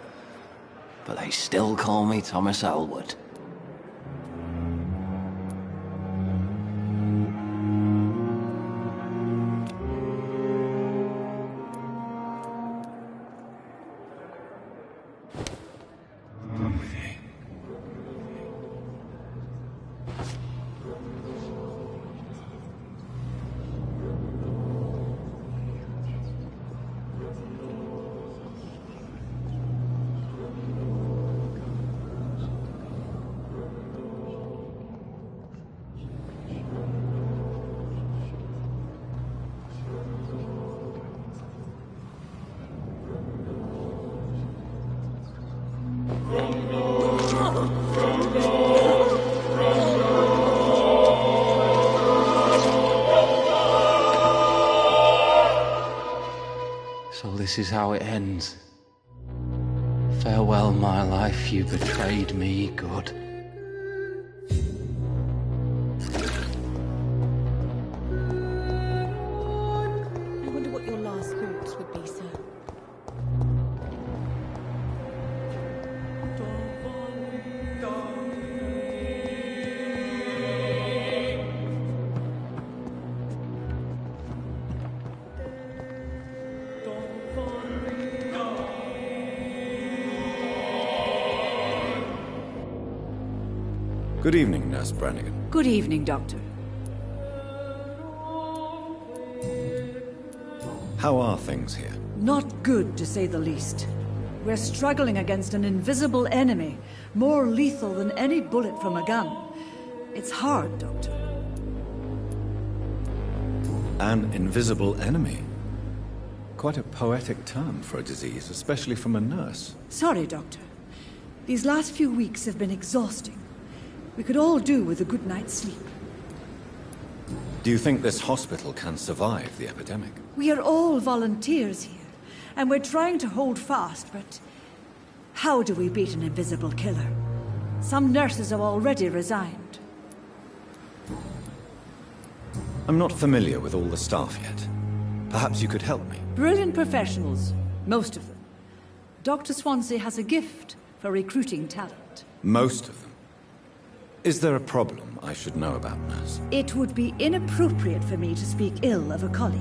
But they still call me Thomas Elwood. So this is how it ends. Farewell, my life, you betrayed me, good. I wonder what your last thoughts would be, sir. Good evening, Nurse Brannigan. Good evening, Doctor. How are things here? Not good, to say the least. We're struggling against an invisible enemy, more lethal than any bullet from a gun. It's hard, Doctor. An invisible enemy? Quite a poetic term for a disease, especially from a nurse. Sorry, Doctor. These last few weeks have been exhausting. We could all do with a good night's sleep. Do you think this hospital can survive the epidemic? We are all volunteers here, and we're trying to hold fast, but how do we beat an invisible killer? Some nurses have already resigned. I'm not familiar with all the staff yet. Perhaps you could help me. Brilliant professionals, most of them. Dr. Swansea has a gift for recruiting talent. Most of them. Is there a problem I should know about, Nurse? It would be inappropriate for me to speak ill of a colleague.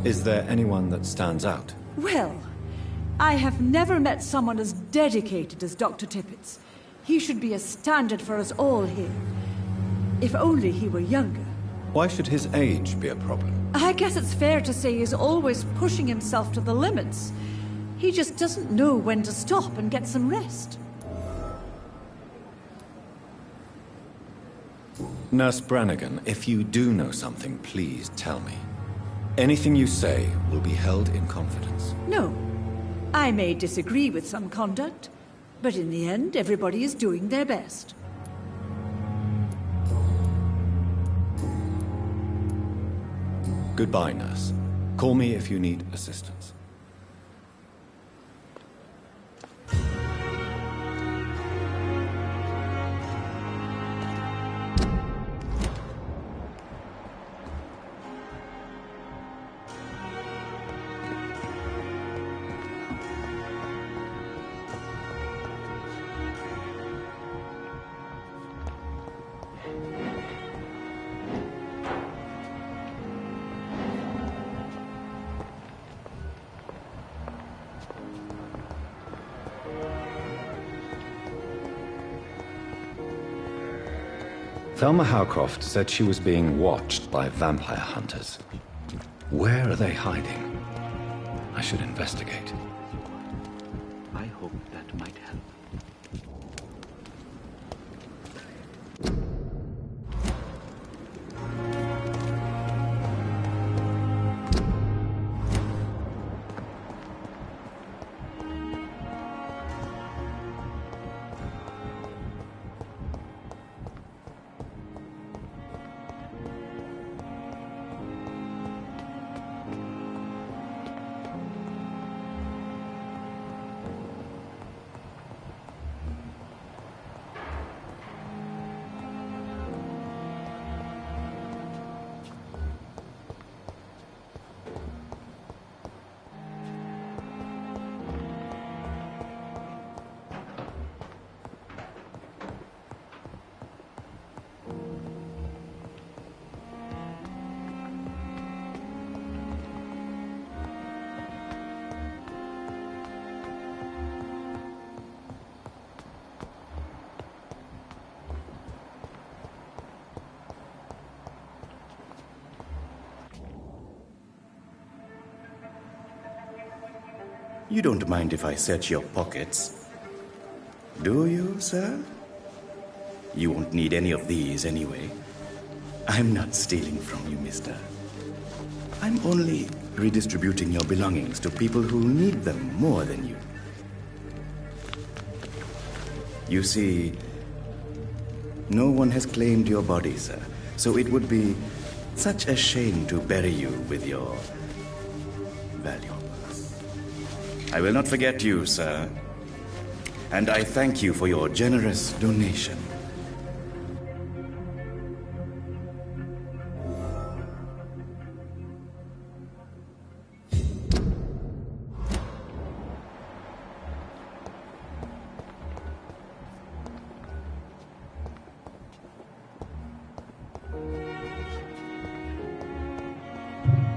Is there anyone that stands out? Well, I have never met someone as dedicated as Dr. Tippett's. He should be a standard for us all here. If only he were younger. Why should his age be a problem? I guess it's fair to say he's always pushing himself to the limits. He just doesn't know when to stop and get some rest. Nurse Brannigan, if you do know something, please tell me. Anything you say will be held in confidence. No. I may disagree with some conduct, but in the end, everybody is doing their best. Goodbye, Nurse. Call me if you need assistance. Thelma Howcroft said she was being watched by vampire hunters. Where are they hiding? I should investigate. I hope that might help. You don't mind if I search your pockets, do you, sir? You won't need any of these anyway. I'm not stealing from you, mister. I'm only redistributing your belongings to people who need them more than you. You see, no one has claimed your body, sir, so it would be such a shame to bury you with your valuables. I will not forget you, sir, and I thank you for your generous donation.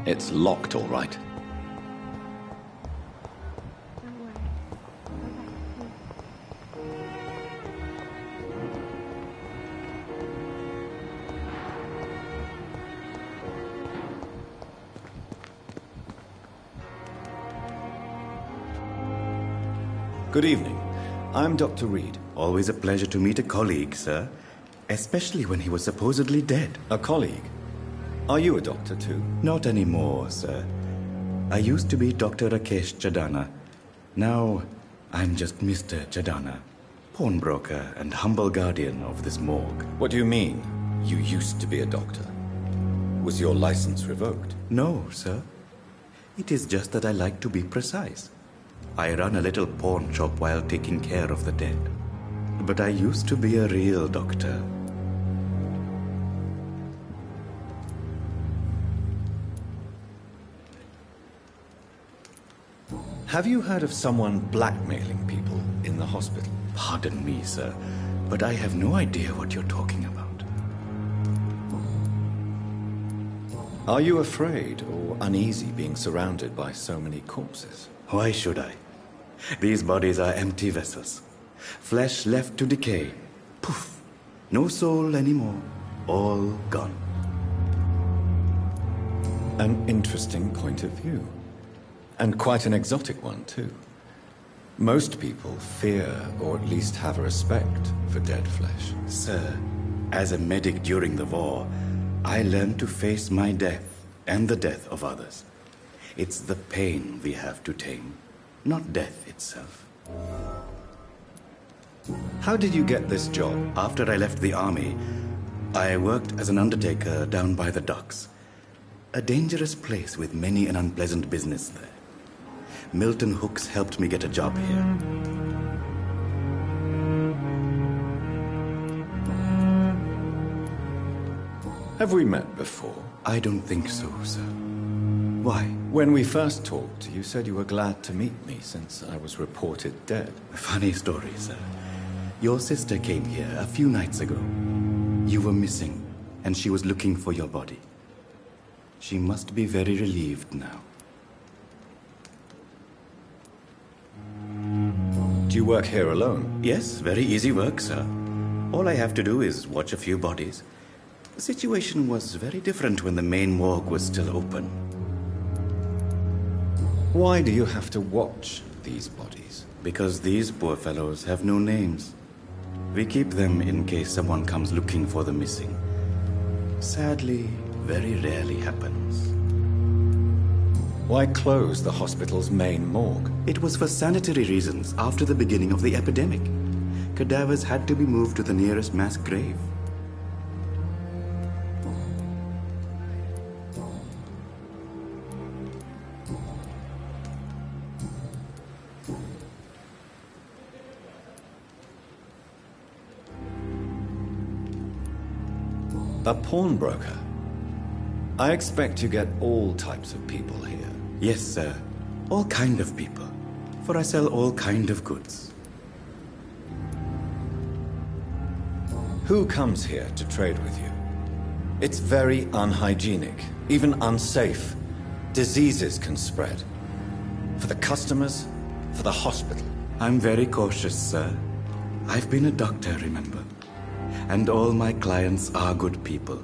It's locked, all right. Good evening. I'm Dr. Reed. Always a pleasure to meet a colleague, sir. Especially when he was supposedly dead. A colleague? Are you a doctor too? Not anymore, sir. I used to be Dr. Rakesh Chadana. Now, I'm just Mr. Chadana, pawnbroker and humble guardian of this morgue. What do you mean, you used to be a doctor? Was your license revoked? No, sir. It is just that I like to be precise. I run a little pawn shop while taking care of the dead. But I used to be a real doctor. Have you heard of someone blackmailing people in the hospital? Pardon me, sir, but I have no idea what you're talking about. Are you afraid or uneasy being surrounded by so many corpses? Why should I? These bodies are empty vessels. Flesh left to decay. Poof! No soul anymore. All gone. An interesting point of view. And quite an exotic one, too. Most people fear, or at least have a respect, for dead flesh. Sir, as a medic during the war, I learned to face my death and the death of others. It's the pain we have to tame, not death itself. How did you get this job? After I left the army, I worked as an undertaker down by the docks. A dangerous place with many an unpleasant business there. Milton Hooks helped me get a job here. Have we met before? I don't think so, sir. Why? When we first talked, you said you were glad to meet me since I was reported dead. Funny story, sir. Your sister came here a few nights ago. You were missing, and she was looking for your body. She must be very relieved now. Do you work here alone? Yes, very easy work, sir. All I have to do is watch a few bodies. The situation was very different when the main morgue was still open. Why do you have to watch these bodies? Because these poor fellows have no names. We keep them in case someone comes looking for the missing. Sadly, very rarely happens. Why close the hospital's main morgue? It was for sanitary reasons after the beginning of the epidemic. Cadavers had to be moved to the nearest mass grave. A pawnbroker? I expect you get all types of people here. Yes, sir. All kind of people. For I sell all kind of goods. Who comes here to trade with you? It's very unhygienic, even unsafe. Diseases can spread. For the customers, for the hospital. I'm very cautious, sir. I've been a doctor, remember? And all my clients are good people.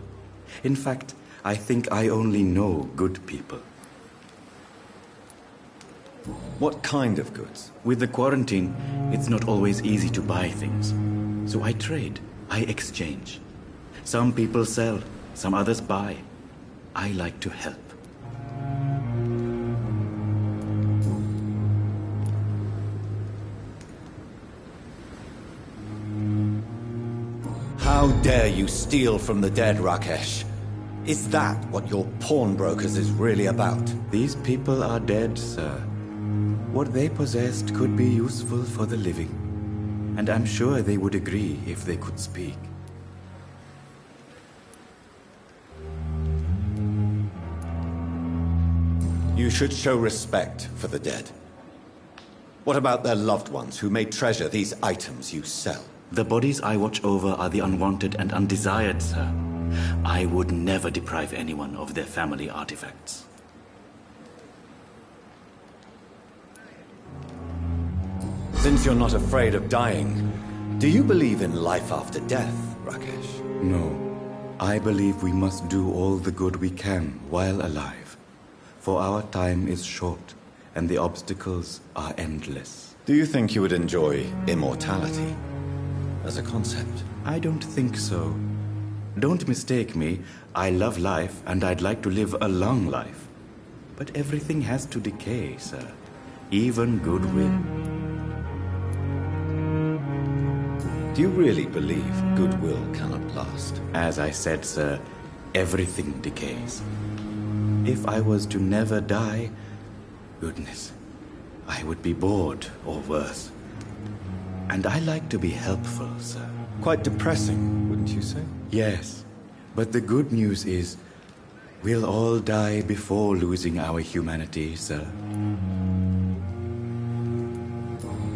In fact, I think I only know good people. What kind of goods? With the quarantine, it's not always easy to buy things. So I trade, I exchange. Some people sell, some others buy. I like to help. How dare you steal from the dead, Rakesh? Is that what your pawnbrokers is really about? These people are dead, sir. What they possessed could be useful for the living. And I'm sure they would agree if they could speak. You should show respect for the dead. What about their loved ones who may treasure these items you sell? The bodies I watch over are the unwanted and undesired, sir. I would never deprive anyone of their family artifacts. Since you're not afraid of dying, do you believe in life after death, Rakesh? No. I believe we must do all the good we can while alive. For our time is short, and the obstacles are endless. Do you think you would enjoy immortality as a concept? I don't think so. Don't mistake me. I love life, and I'd like to live a long life. But everything has to decay, sir. Even goodwill. Do you really believe goodwill cannot last? As I said, sir, everything decays. If I was to never die, goodness, I would be bored or worse. And I like to be helpful, sir. Quite depressing, wouldn't you say? Yes, but the good news is we'll all die before losing our humanity, sir.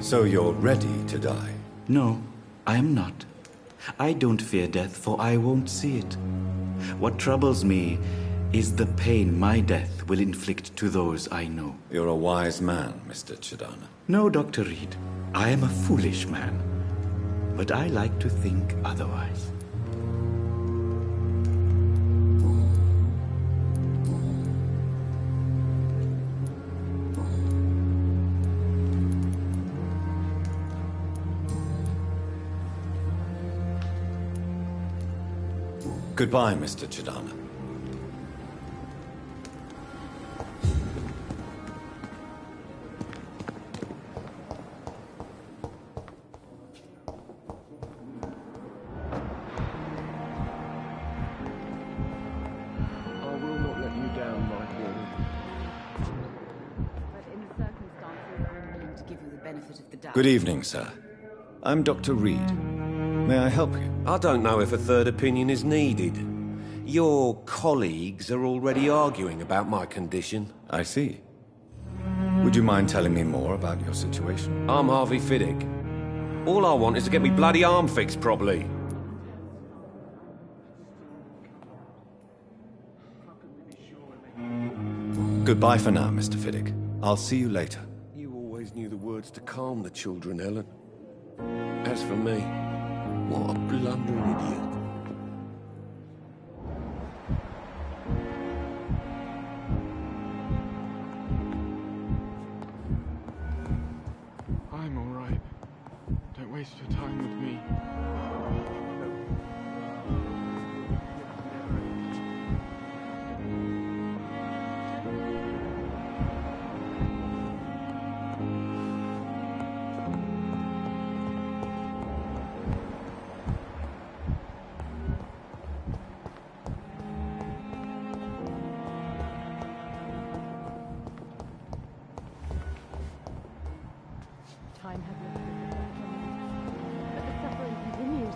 So you're ready to die? No, I am not. I don't fear death, for I won't see it. What troubles me is the pain my death will inflict to those I know. You're a wise man, Mr. Chidana. No, Dr. Reed. I am a foolish man. But I like to think otherwise. Goodbye, Mr. Chidana. Good evening, sir. I'm Dr. Reed. May I help you? I don't know if a third opinion is needed. Your colleagues are already arguing about my condition. I see. Would you mind telling me more about your situation? I'm Harvey Fiddick. All I want is to get me bloody arm fixed properly. Goodbye for now, Mr. Fiddick. I'll see you later. You always knew the words to calm the children, Ellen. As for me, what a blundering idiot. I'm all right. Don't waste your time with me. Time has lifted the but the suffering continues.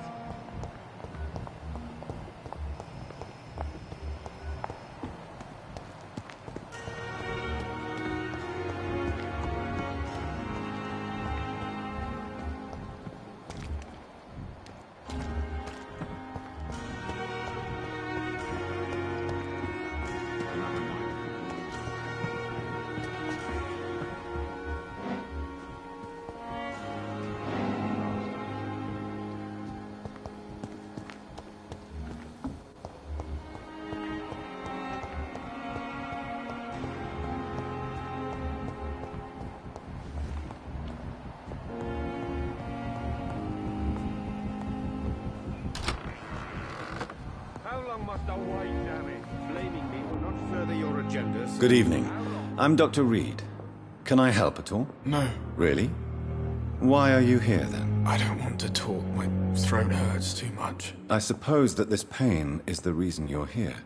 Good evening. I'm Dr. Reed. Can I help at all? No. Really? Why are you here, then? I don't want to talk. My throat hurts too much. I suppose that this pain is the reason you're here.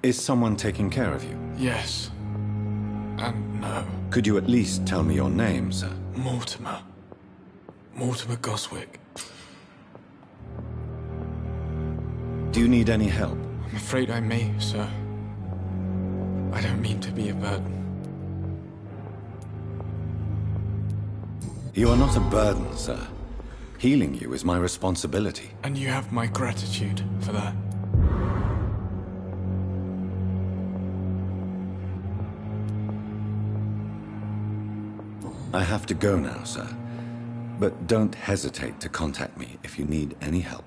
Is someone taking care of you? Yes. And no. Could you at least tell me your name, sir? Mortimer. Mortimer Goswick. Do you need any help? I'm afraid I may, sir. I don't mean to be a burden. You are not a burden, sir. Healing you is my responsibility. And you have my gratitude for that. I have to go now, sir. But don't hesitate to contact me if you need any help.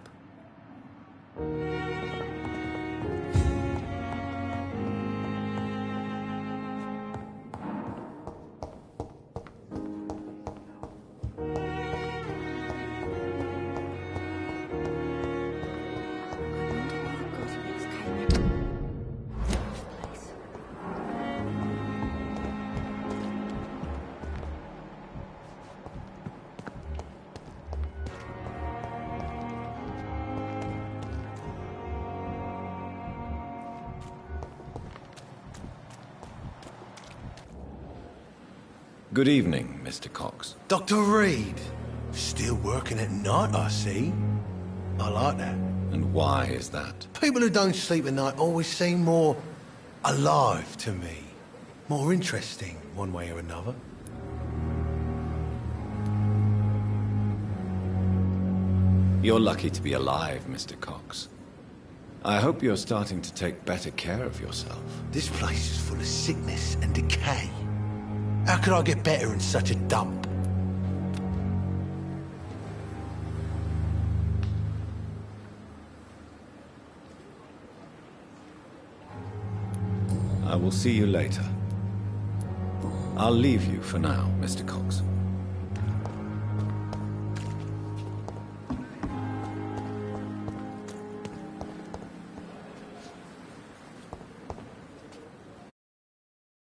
Good evening, Mr. Cox. Dr. Reed. Still working at night, I see. I like that. And why is that? People who don't sleep at night always seem more alive to me. More interesting, one way or another. You're lucky to be alive, Mr. Cox. I hope you're starting to take better care of yourself. This place is full of sickness and decay. How could I get better in such a dump? I will see you later. I'll leave you for now, Mr. Cox.